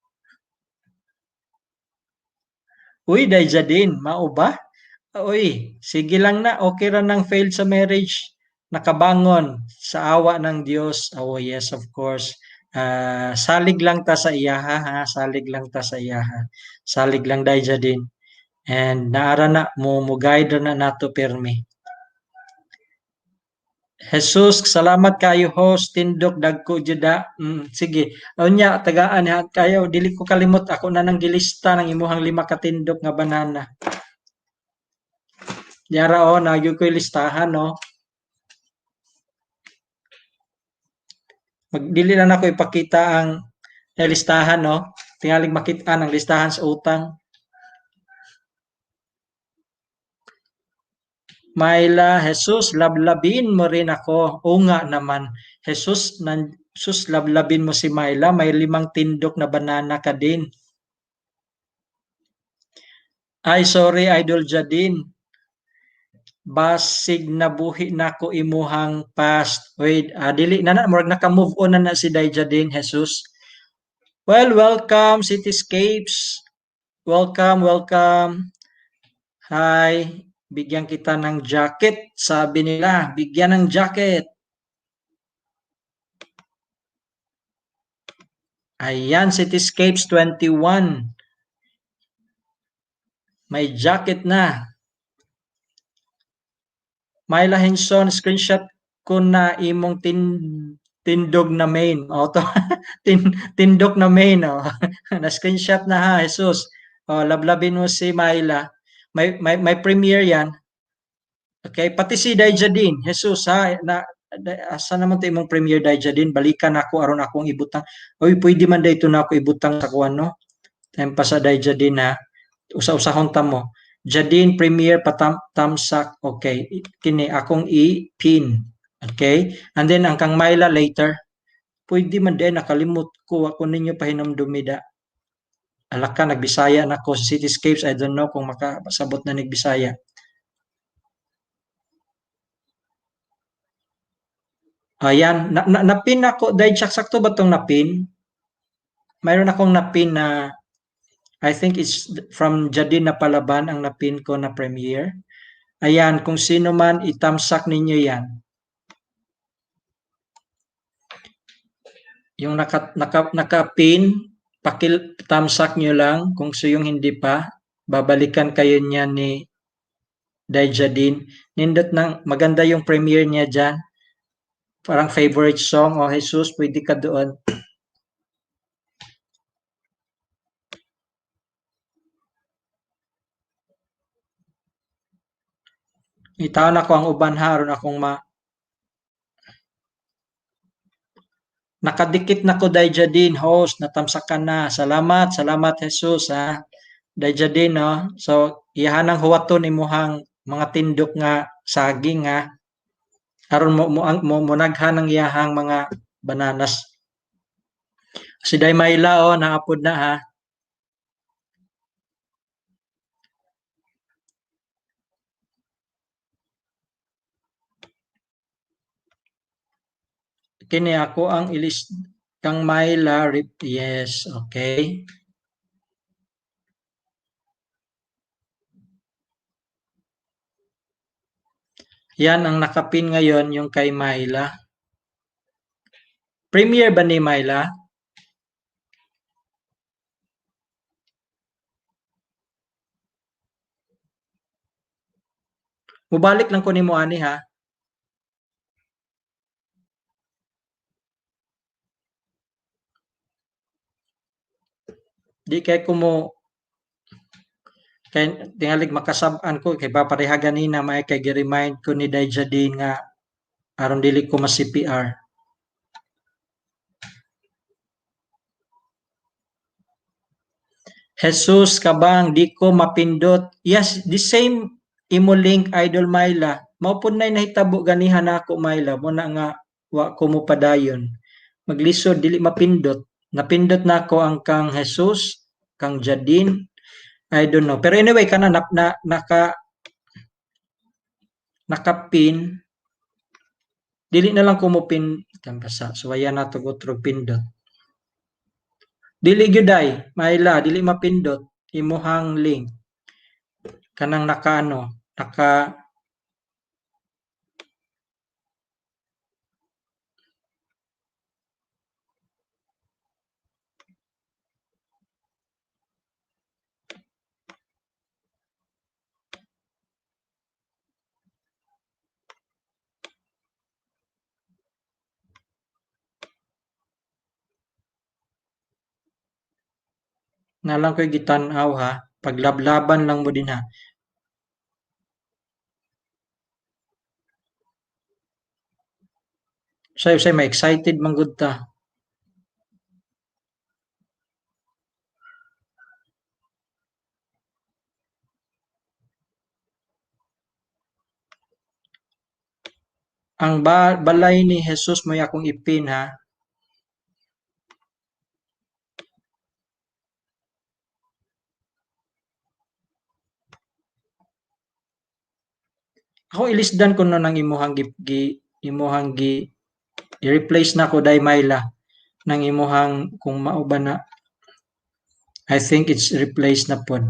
A: Uy, Dayjadin, mao ba? Uy, sige lang na, okay ra nang failed sa marriage. Nakabangon sa awa ng Diyos. Oh yes, of course. Salig lang ta sa iyaha, ha? Salig lang ta sa iyaha. Salig lang Dayjadin. And naara na mo guide na nato pirmi. Jesus, salamat kayo host tindok dagko juda. Sige. Unya tagaan ha kayo dili ko kalimot ako na nang gilista ng imuhang lima ka tindok nga banana. Yara nagyo ko listahan no. Magdili na ako ipakita ang listahan no. Tingaling makita ang listahan sa utang. Myla, Jesus, lablabin mo rin ako. O nga naman, Jesus, lablabin mo si Myla, may 5 tindok na banana ka din. Ay, sorry, Idol Jadin. Basig nabuhi na ko imuhang past. Wait, dili na na, murag naka-move on na si Jadin, Jesus. Well, welcome, Cityscapes. Welcome, welcome. Hi, bigyan kita ng jacket. Sabi nila, bigyan ng jacket. Ayan, Cityscapes 21. May jacket na. Myla Henson, screenshot ko na imong tindog na main. To, tindog na main. Na-screenshot na ha, Jesus. Lablabin mo si Myla. May premiere yan. Okay, pati si Dayjadin. Jesus ha, asa naman tayo imong premiere Dayjadin? Balikan ako aron akong ibutang. Oy, pwede man dayto na ako ibutang sa kuan no. Time pa sa Dayjadin ha. Usa-usahon ta mo. Jadine Premier patamsak. Okay. Kini akong i-pin. Okay? And then ang kang Myla later. Pwede man din nakalimot ko ako ninyo pahinumdumida. Alaka nagbisaya na ko sa Cityscapes. I don't know kung makasabot na nagbisaya. Ayan, napin ako dahil sakto ba tong napin? mayroon akong napin na I think it's from Jadine na Palaban ang napin ko na premiere. Ayan, kung sino man itamsak ninyo yan. Yung naka-pin, tamsak nyo lang. Kung yung hindi pa, babalikan kayo niya ni Jadine. Nindot ng maganda yung premiere niya dyan. Parang favorite song. O Jesus, pwede ka doon. Itaon ako ang uban haron akong nakadikit na ko Jadine, host, natamsakan na. Salamat, salamat Jesus ha. Jadine, no? So, iyahanang huwaton imuhang mga tindok nga saging nga aron mo munaghan ang iyahang mga bananas. Si Mayla, oh, naapod na ha. Kini ako ang ilis kang Mayla, yes, okay. Yan ang nakapin ngayon, yung kay Mayla. Premiere ba ni Mayla? Mubalik lang ko ni mo ani ha. Di kay ko mo kay tingalig makasab-an ko kay papareha ganina may kay gi-remind ko ni Jadine nga aron dili ko ma-CPR. Jesus kabang di ko mapindot. Yes, the same imo link Idol Myla. Mao pud nay nahitabo ganihan ako Myla mo na nga wa ko mo padayon. Maglisod dili mapindot. Napindot na ako ang kang Jesus, kang Jadine. I don't know. Pero anyway kana nakapin dili na lang ko mo pin tampasa. So ayan na to go pindot. Dili gyud ay Myla, dili mapindot imuhang link. Kanang naka na lang ko'y gitan-aw ha. Paglablaban lang mo din ha. Say may excited man gud ta. Ang balay ni Jesus mo akong ipin ha. Ako ilisdan ko no nang imuhang gi i-replace na ko dai Myla nang imuhang kung mauba na I think it's replaced na pod.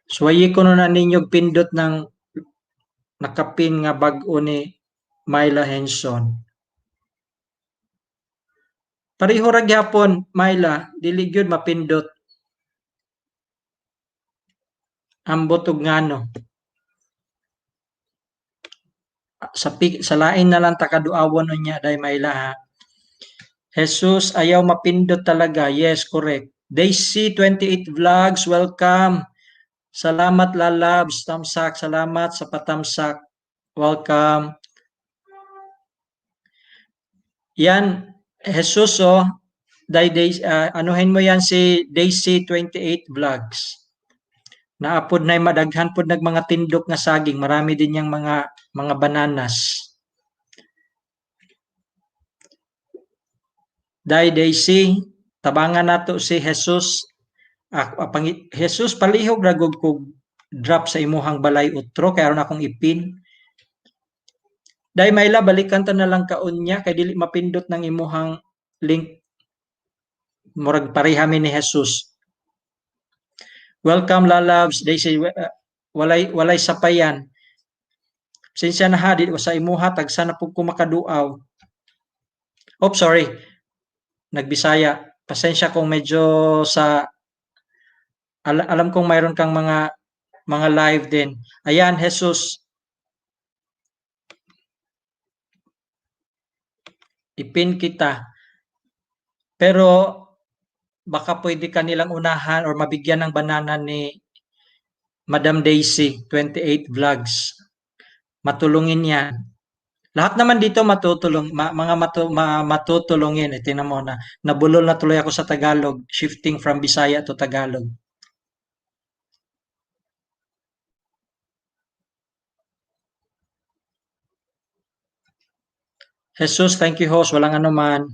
A: Suwayi ko na ninyo pindot ng nakapin nga bag-o ni Myla Henson. Pareho ra gyapon Myla, dili gyud mapindot. Ambot og ngano. Sa lain na lang takaduawon niya dai Myla ha. Jesus, ayaw mapindot talaga. Yes, correct. Daisy 28 Vlogs, welcome. Salamat lalabs, tamsak. Salamat sa patamsak. Welcome. Yan, Jesus oh. Anuhin mo yan si Daisy 28 Vlogs. Naapod na madaghan pod nag mga tindok nga saging. Marami din yang mga bananas. Daisy, tabangan nato si Jesus. Jesus palihog ragog ko drop sa imuhang balay utro kay aron akong ipin. Dai Mayla, balikan ta na lang kaunya kay dili mapindot ng imuhang link. Murag parihami ni Jesus. Welcome lalabs. They say walay sapayan. Sinsya na ha, di sa imuha tag sana pug ko makaduaw. Oh, sorry. Nagbisaya. Pasensya kung medyo sa alam kong mayroon kang mga live din. Ayan, Jesus. Ipin kita. Pero baka pwede ka nilang unahan or mabigyan ng banana ni Madam Daisy, 28 Vlogs. Matulungin yan. Lahat naman dito matutulong, matutulungin. Tingnan mo na, nabulol na tuloy ako sa Tagalog, shifting from Bisaya to Tagalog. Jesus, thank you host, walang anuman.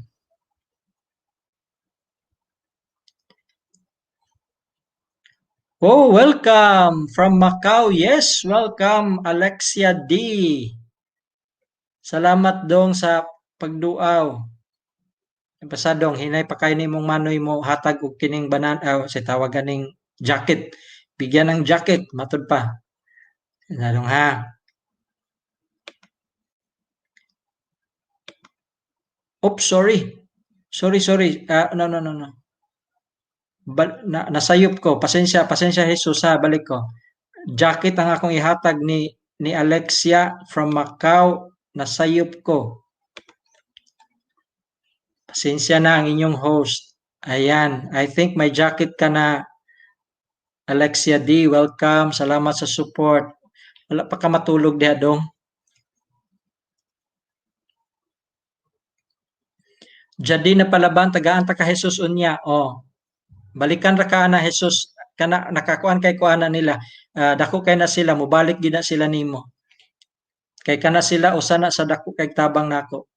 A: Oh, welcome from Macau. Yes, welcome Alexia D. Salamat dong sa pagduaw. Pasadong hinay pa kay nimong manoy mo hatag og kining banana sa tawagan ning jacket. Bigyan ng jacket matud pa. Lalong ha. Oops, sorry. Sorry. No. Nasayop ko. Pasensya Jesus ha, balik ko. Jacket ang akong ihatag ni Alexia from Macau. Nasayop ko. Pasensya na ang inyong host. Ayan, I think may jacket ka na Alexia D. Welcome. Salamat sa support. Wala pa ka matulog diha dong. Jadi na palaban tagaan ta ka Jesus unya. Oh. Balikan ra ka na Jesus kana nakakuan kay kuana nila. Dako kay na sila mobalik gid na sila nimo. Kay kana sila usa na sa dako kay tabang nako.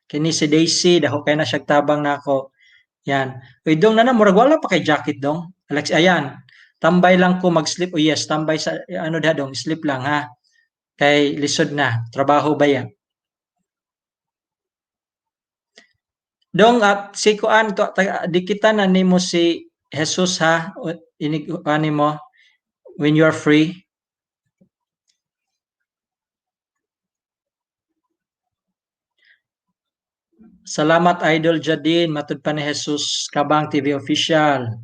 A: Kini si Daisy dako kay na siya tabang nako. Yan. Uy, dong na murag wala pa kay jacket dong. Alex, ayan. Tambay lang ko mag-sleep. Oh yes, tambay sa ano da dong, sleep lang ha. Kay lisod na. Trabaho ba yan? Dong at si kuan to di kita na nimo si Jesus ha. Inig ani mo when you are free. Salamat Idol Jadin, matud pa ni Jesus Kabang TV official.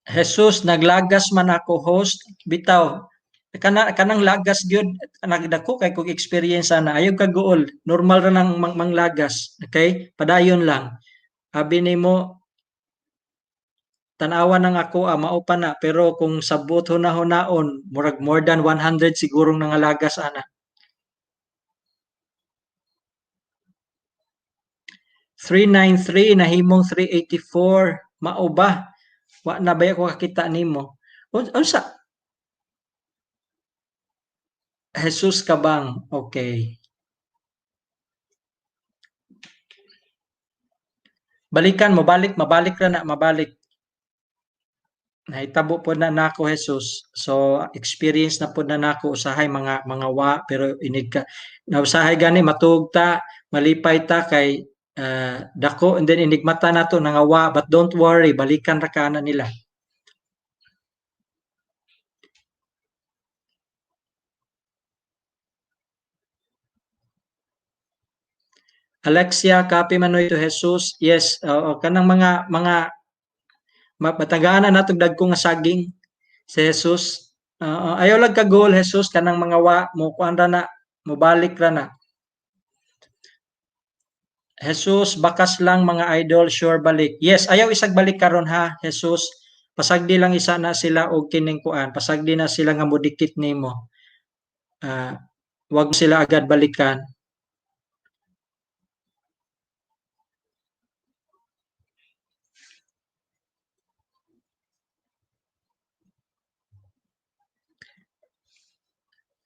A: Jesus, naglagas man ako host, bitaw. Kanang lagas gyud nagdako kay kog experience na ayaw ka guol. Normal ra nang manglagas, okay? Padayon lang. Abi nimo tan-awan nang ako mao pa na pero kung sabot hunahon murag more than 100 sigurong nangalagas ana. 393 nahimong 384 mao ba? Wa na ba ko kakita nimo? Unsa? Jesus Kabang. Okay. Balikan mo, mabalik ra na, mabalik. Nahitabo po na nako Jesus. So experience na po na nako usahay mga wa pero inig ka. Na usahay gani matugta, malipay ta kay dako and then inigmata nato nangawa but don't worry, balikan ra kana nila. Alexia, copy manoy to Jesus. Yes, kanang mga matagaan na natong dagko nga saging si Jesus. Ayaw lang ka goal Jesus kanang mga wa mo kuan ra na mobalik ra na. Jesus, bakas lang mga idol, sure balik. Yes, ayaw isag balik karon ha, Jesus. Pasagdi lang isa na sila og kining kuan, pasagdi na sila nga modikit nimo. Wag sila agad balikan.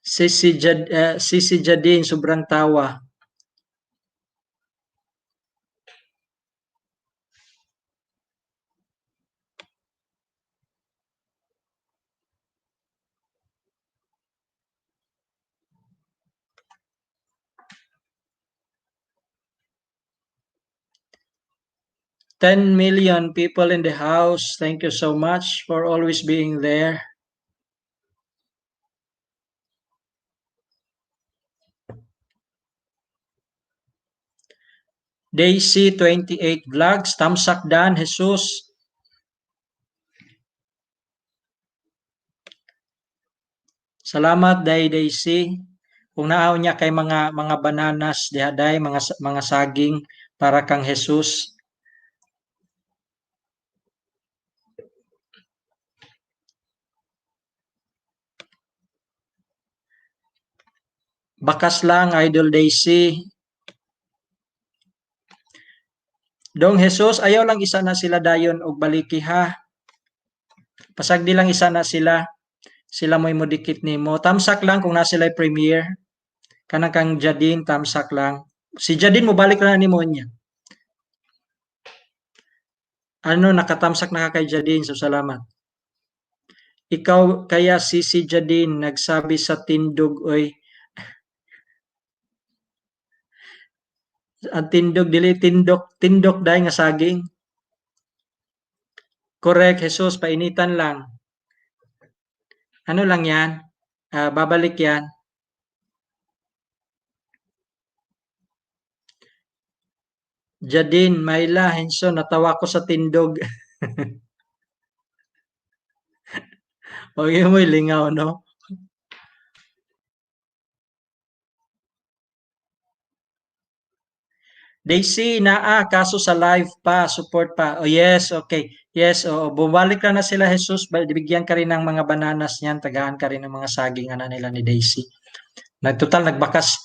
A: Sisi Jadine, sobrang tawa. 10 million people in the house. Thank you so much for always being there. Daisy 28 Vlogs, tamsak Dan, Jesus. Salamat Daisy. Kung naaw niya kay mga bananas dihaday, mga saging para kang Jesus. Bakas lang Idol Daisy. Dong Jesus, ayaw lang isa na sila dayon og baliki ha. Pasagdi lang isa na sila. Sila mo'y modikit nimo. Tamsak lang kung na sila premiere. Kanang kang Jadine, tamsak lang. Si Jadine mo balik na nimo niya. Ano, nakatamsak na ka kay Jadine, so salamat. Ikaw kaya si Jadine nagsabi sa tindog, oy. Ang tindog, dili tindok dahil nga saging. Correct, Jesus, painitan lang. Ano lang yan? Babalik yan. Jadine, Myla, Henson, natawa ko sa tindog. Huwag mo lingaw, no? Daisy, kaso sa live pa, support pa. Oh yes, okay. Yes, bumalik na sila Jesus, bigyan ka rin ng mga bananas niyan, tagaan ka rin ng mga saging nila ni Daisy. Total, nagbakas.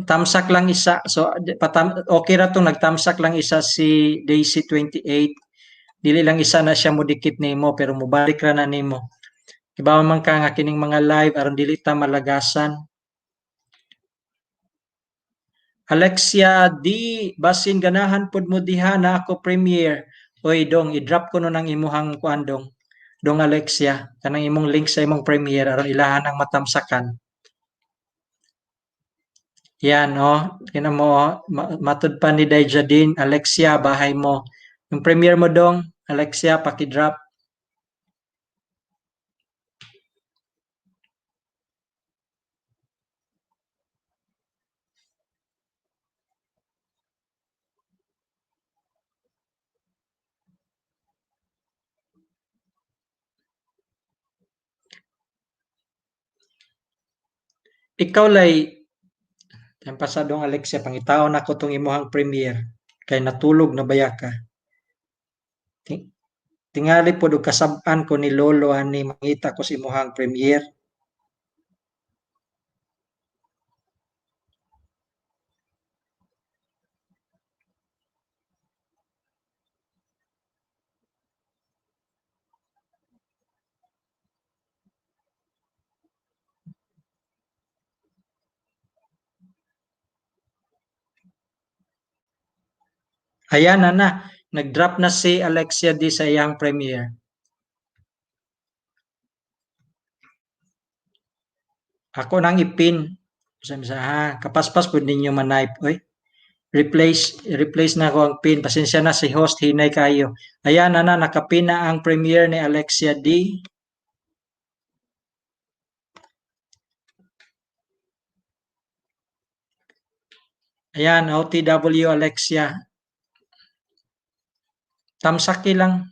A: Tamsak lang isa. So, okay ra itong nagtamsak lang isa si Daisy 28. Dili lang isa na siya mudikit nimo, pero mubalik ra na nimo. Iba man ka nga kining mga live, aron dili ta malagasan. Alexia, di basin ganahan pod mo diha na ako premiere. Oy dong, i-drop ko no ng imuhang kuan dong. Dong Alexia, kanang imong link sa imong premiere aron ilahan ang matamsakan. Yan kina mo matud pa ni Dayjadin, Alexia bahay mo. Yung premiere mo dong, Alexia paki-drop. Ikaw lay ang pasadong Alexia, pangitaon ako tong imuhang premiere. Kay natulog na baya ka. Tingali po do kasab-an ko ni Lolo ani mangita ko si imuhang premiere. Ayan na, nag-drop na si Alexia di sa iyang premiere. Ako nang ipin. Kapaspas po ninyo man-type. Oy, replace na ko ang pin. Pasensya na si host, hinay kayo. Ayan na, nakapin na ang premiere ni Alexia D. Ayan, OTW Alexia. Tamsaki lang.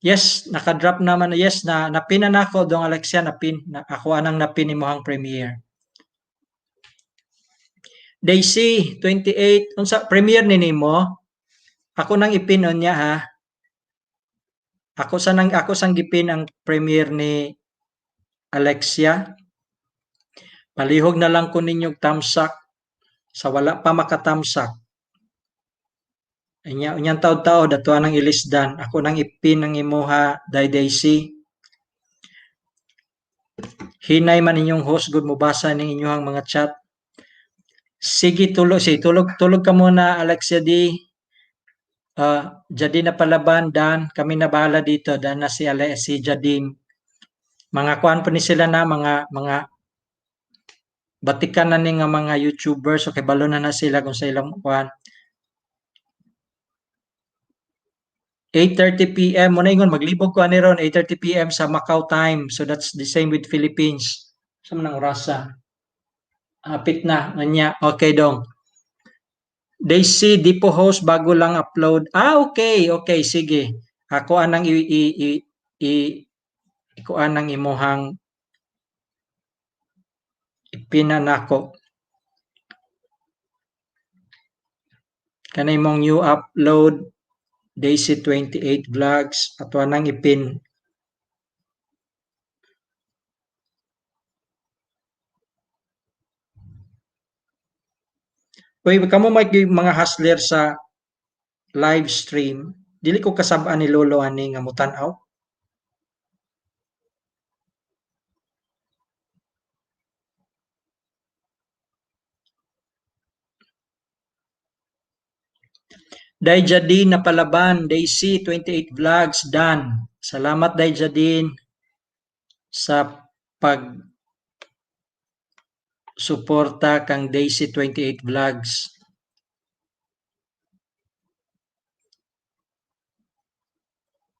A: Yes, naka-drop naman. Yes, napin na ako dong Alexia, napin. Ako anang napin ni mohang premiere. Daisy 28, unsa premiere ni nimo? Ako nang ipin niya ha. Ako sang gipin ang premiere ni Alexia. Palihog na lang ko ninyong tamsak sa wala pa makatamsak. Unyang taod-taod ato anang ilisdan. Ako nang ipin ang imuha Daisy. Hinay man inyong host good mobasa ning inyong mga chat. Sige tulog ka muna Alexia D. Jadine na palaban Dan, kami na bahala dito Dan na si Jadine. Mga kuan po ni sila na mga batikan na ni nga mga YouTubers so kay balo na sila kung sa ilang kuan. 8:30 PM mo na ingon maglibog ko ani ron 8:30 PM sa Macau time. So that's the same with Philippines. Sa man ang orasa? Hapit na anya. Okay dong. Daisy di po host bago lang upload. Okay, okay, sige. Ako anang i ko anang imuhang ipinanako. Kanay mong new upload Daisy 28 vlogs ato anang ipin. Uy, kamo may mga hustler sa live stream. Dili ko kasabaan ni Lolo ani nga mutan-aw. Dayjadin na palaban, Daisy 28 vlogs done. Salamat Dayjadin sa pag suporta kang Daisy 28 vlogs.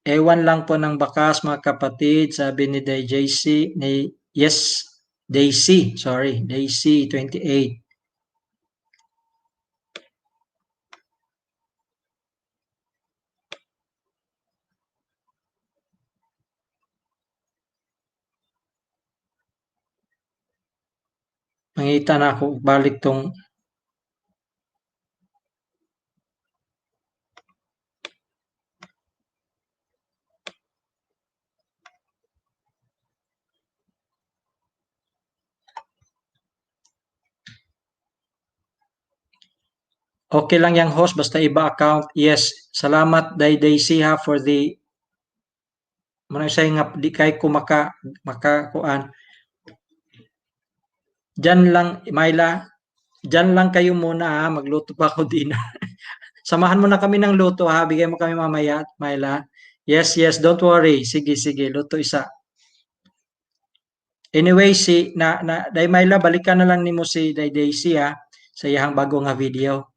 A: Ewan lang po ng bakas mga kapatid, sabi ni JC, ni yes, Daisy, sorry, Daisy 28. Mangita na ako balik tong okay lang yung host basta iba account. Yes, salamat Daisy ha for the muna say nga di kay ko maka kuan. Diyan lang Myla, diyan lang kayo muna ha, magluto pa ako din. Samahan mo na kami ng luto ha, bigay mo kami mamaya, Myla. Yes, yes, don't worry. Sige, sige, luto isa. Anyway, si na Day Myla, balikan na lang nimo si Day Daisy ha sa iyang bago nga video.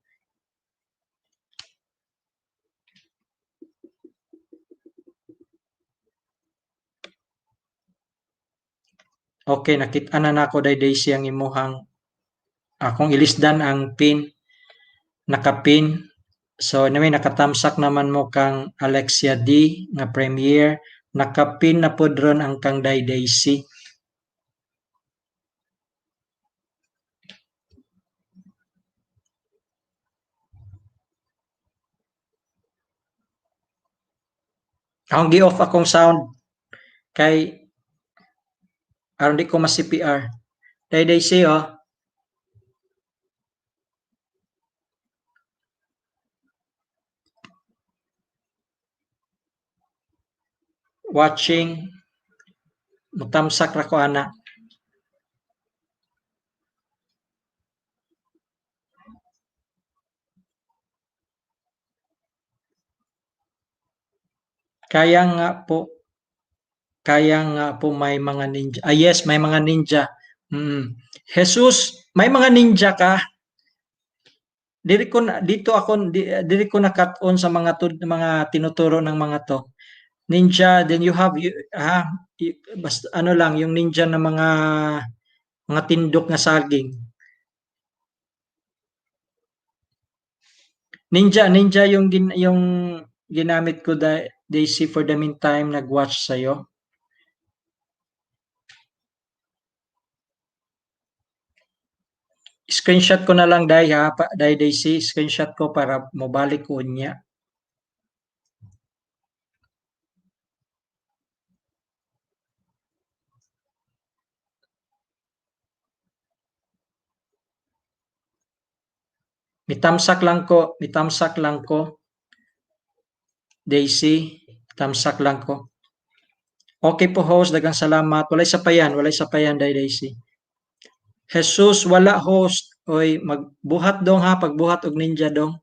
A: Okay, nakita na nako Day Daisy ang imuhang akong ilisdan ang pin, nakapin. So anyway, nakatamsak naman mo kang Alexia D nga premiere, nakapin na pod ron ang kang Day Daisy. Akong gi-off akong sound kay aron di ko ma-CPR. Day Daisy oh. Watching mutamsak ra ko ana. Kaya nga po may mga ninja. Ah, yes, may mga ninja. Jesus, may mga ninja ka. Dito ako diri ko na cut on sa mga tinuturo ng mga to. Ninja, then you have basta ano lang yung ninja na mga tindok na saging. Ninja yung ginamit ko Daisy for the meantime nag-watch sa'yo. Screenshot ko na lang Daisy, screenshot ko para mabalik ko niya. Mitamsak lang ko. Daisy, tamsak lang ko. Okay po host, dagang salamat. Walay sapayan Daisy. Jesus, wala host. Oy, magbuhat dong ha, pagbuhat og ninja dong.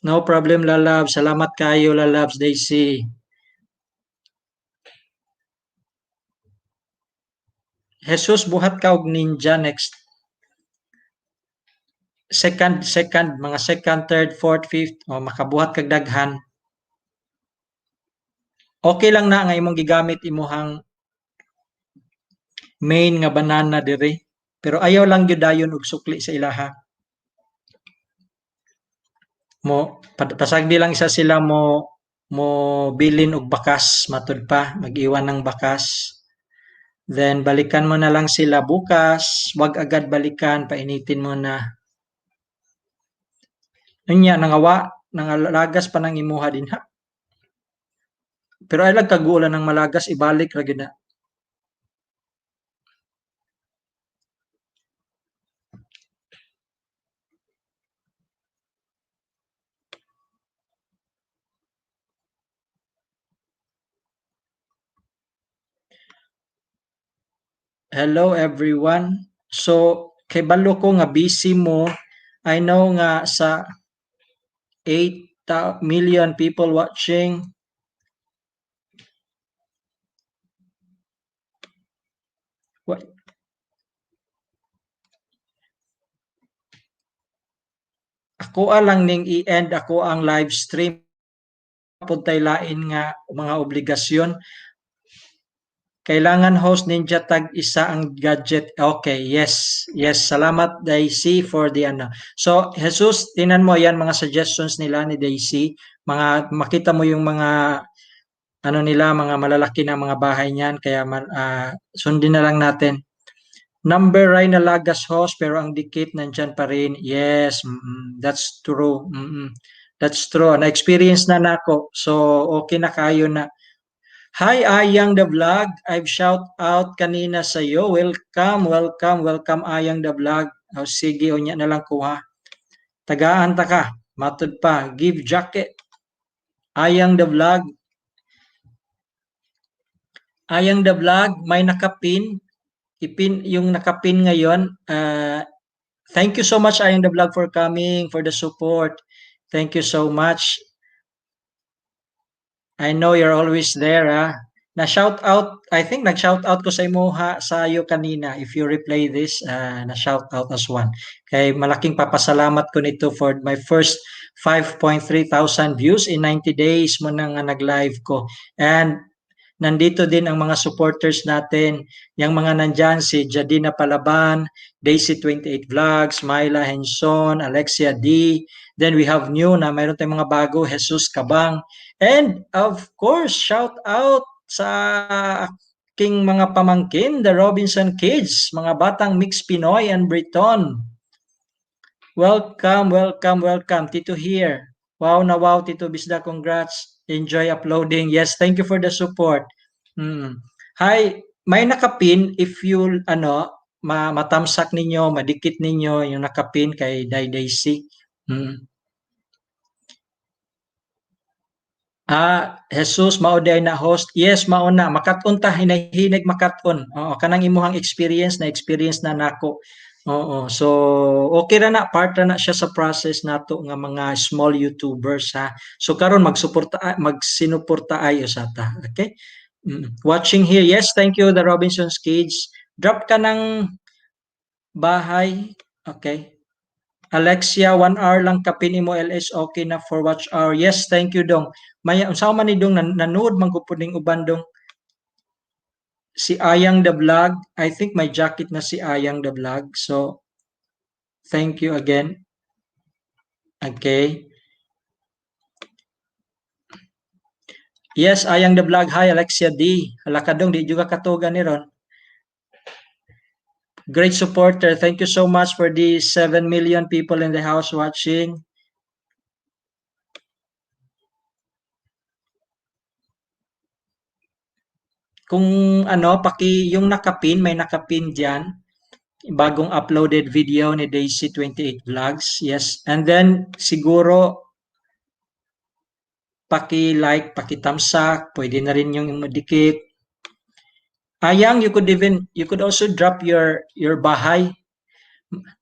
A: No problem, Lalabs. Salamat kayo, Lalabs Daisy. Jesus, buhat ka og ninja next. Second, mga second, third, fourth, fifth, o makabuhat kag daghan. Okay lang na nga imong gigamit imuhang main nga banana dire. Pero ayaw lang gyud dayon og sukli sa ilaha. Mo pasagdi lang isa sila mo bilin og bakas matud pa mag-iwan ng bakas. Then balikan mo na lang sila bukas, wag agad balikan, painitin mo na. Unya nangalagas pa nang imuha din ha. Pero ay lang kagulan ng malagas ibalik ra gyud na. Hello everyone. So kay balo ko nga busy mo. I know nga sa 8 million people watching. What? Ako lang ning i-end ako ang live stream. Puntay lain nga mga obligasyon. Kailangan host ninja tag isa ang gadget. Okay, yes. Yes, salamat Daisy for the ano. So, Jesus, tinan mo yan mga suggestions nila ni Daisy. Mga makita mo yung mga ano nila, mga malalaki na mga bahay niyan kaya sundin na lang natin. Number ay nalagas host pero ang dikit nandyan pa rin. Yes, that's true. That's true. Na-experience na nako. So, okay na kayo na. Hi, Ayang the Vlog. I've shout out kanina sa iyo. Welcome, welcome, welcome Ayang the Vlog. Oh, sige, unya na lang kuha. Tagaan ta ka. Matud pa. Give jacket. Ayang the Vlog. Ayang the Vlog, may nakapin. Ipin yung nakapin ngayon. Thank you so much Ayang the Vlog for coming, for the support. Thank you so much. I know you're always there, Na shout out, I think nag-shout out ko sa imuha sa iyo kanina. If you replay this, na shout out as one. Kay malaking papasalamat ko nito for my first 5.3 thousand views in 90 days mo nang nag-live ko. And nandito din ang mga supporters natin, yung mga nandyan, si Jadina Palaban, Daisy28 Vlogs, Myla Henson, Alexia D. Then we have new na mayroon tayong mga bago, Jesus Kabang. And of course, shout out sa aking mga pamangkin, the Robinson Kids, mga batang mix Pinoy and Briton. Welcome, welcome, welcome. Tito here. Wow na wow, Tito Bisda. Congrats. Enjoy uploading. Yes, thank you for the support. Hi, may nakapin if you matamsak ninyo, madikit ninyo yung nakapin kay Daisy. Jesus mao na host. Yes, mao na makaton ta hinahinig makaton. Oo, kanang imuhang experience na nako. Oo. So, okay ra na part na siya sa process nato nga mga small YouTubers ha. So karon magsinuporta ayo sa ta. Okay? Watching here. Yes, thank you the Robinson's Kids. Drop ka ng bahay. Okay. Alexia, 1 hour lang kapin mo LS okay na for watch hour. Yes, thank you dong. Maya unsa man ni dong nanood man gud ning uban dong. Si Ayang the Vlog, I think may jacket na si Ayang the Vlog. So thank you again. Okay. Yes, Ayang the Vlog. Hi Alexia D. Halakadong di juga katugan ni ron. Great supporter. Thank you so much for the 7 million people in the house watching. Kung yung nakapin, may nakapin diyan. Bagong uploaded video ni Daisy28 Vlogs. Yes. And then siguro paki-like, paki-thumbs-up, pwede na rin yung madikit. Ayang, you could also drop your bahay.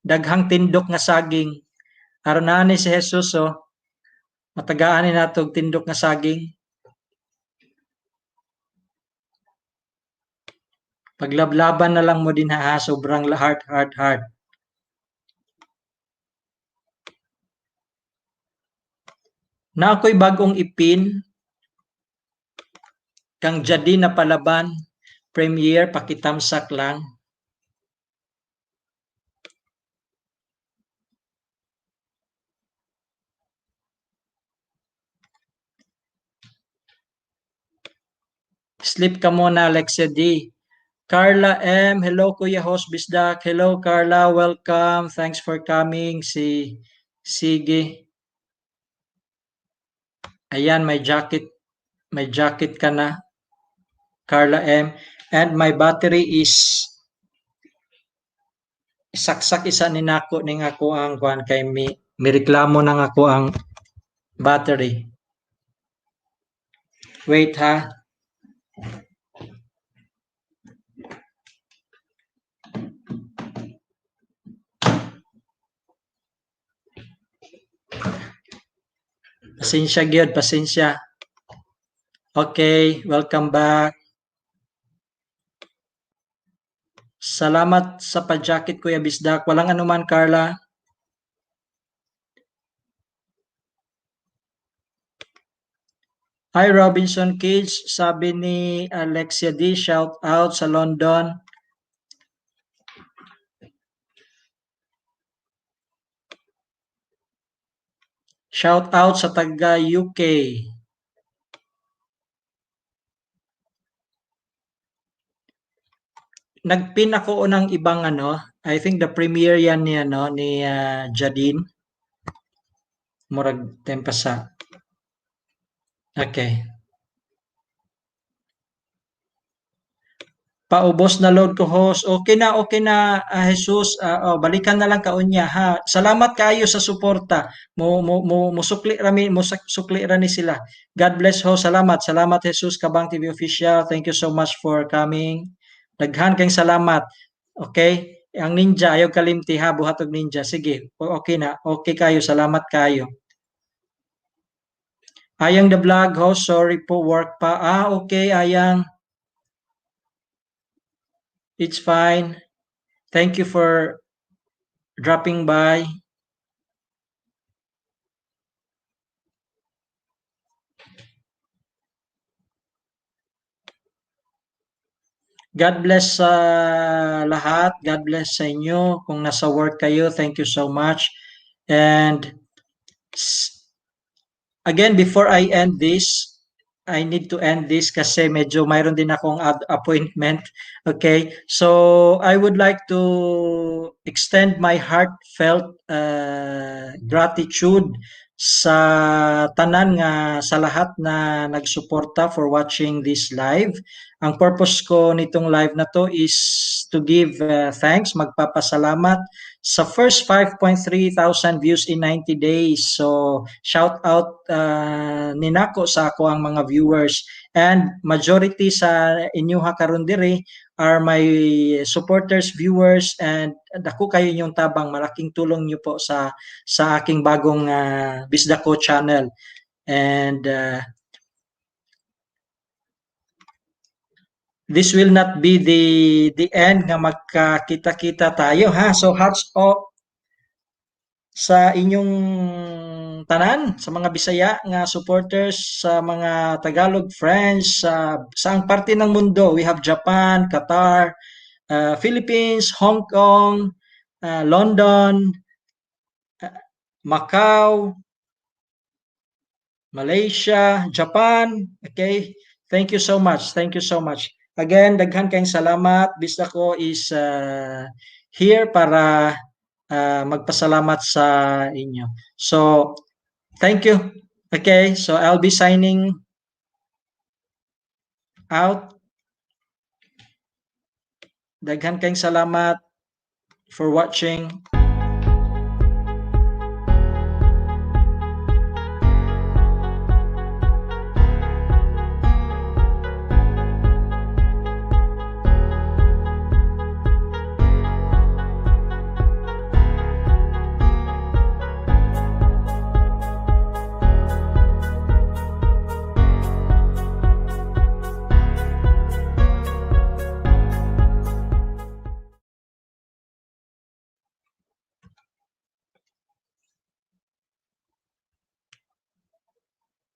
A: Daghang tindok nga saging. Aron na ni si Jesus matagaan ni nato tindok nga saging. Paglablaban na lang mo din ha, sobrang hard. Na ako'y bagong ipin, kang jadi na palaban, premiere, pakitamsak lang. Sleep ka muna, Alexia D. Carla M. Hello, Kuya Host Bisdak. Hello, Carla. Welcome. Thanks for coming. Sige. Ayan, may jacket ka na, Carla M. And my battery is saksak isa ni nako ning ako ang kuan kay mi reklamo nang ako ang battery. Wait ha. Pasensya gyud, pasensya. Okay, welcome back. Salamat sa pa-jacket Kuya Bisdak. Walang anuman Carla. Hi Robinson Kids, sabi ni Alexia D, shout out sa London. Shout out sa taga UK. Nagpin ako ng ibang ano, I think the premiere yan ni ano ni Jadine. Murag tempasa. Okay. Paubos na load ko host. Okay na Jesus. Balikan na lang kaunya ha. Salamat kayo sa suporta. Mo sukli rami mo sukli rani sila. God bless ho. Salamat Jesus Kabang TV official. Thank you so much for coming. Daghan kayong salamat. Okay? Ang ninja ayaw kalimti ha buhatog ninja. Sige. Okay na. Okay kayo. Salamat kayo. Ayang the vlog host. Sorry po work pa. Okay Ayang. It's fine. Thank you for dropping by. God bless sa lahat. God bless sa inyo. Kung nasa work kayo, thank you so much. And again, before I end this, I need to end this kasi medyo mayroon din akong appointment. Okay? So, I would like to extend my heartfelt gratitude sa tanan nga sa lahat na nagsuporta for watching this live. Ang purpose ko nitong live na to is to give thanks, magpapasalamat sa first 5.3 thousand views in 90 days. So, shout out ni nako sa ako ang mga viewers, and majority sa inyo ha karon dire are my supporters, viewers, and dako kayo inyong tabang, malaking tulong niyo po sa aking bagong Bisdako channel. And this will not be the end nga magkakita-kita tayo ha. So hearts off sa inyong tanan, sa mga Bisaya nga supporters, sa mga Tagalog friends sa saang parte ng mundo. We have Japan, Qatar, Philippines, Hong Kong, London, Macau, Malaysia, Japan. Okay? Thank you so much. Thank you so much. Again, daghan kayong salamat. Bisdako is here para magpasalamat sa inyo. So, thank you. Okay, so I'll be signing out. Daghan kayong salamat for watching.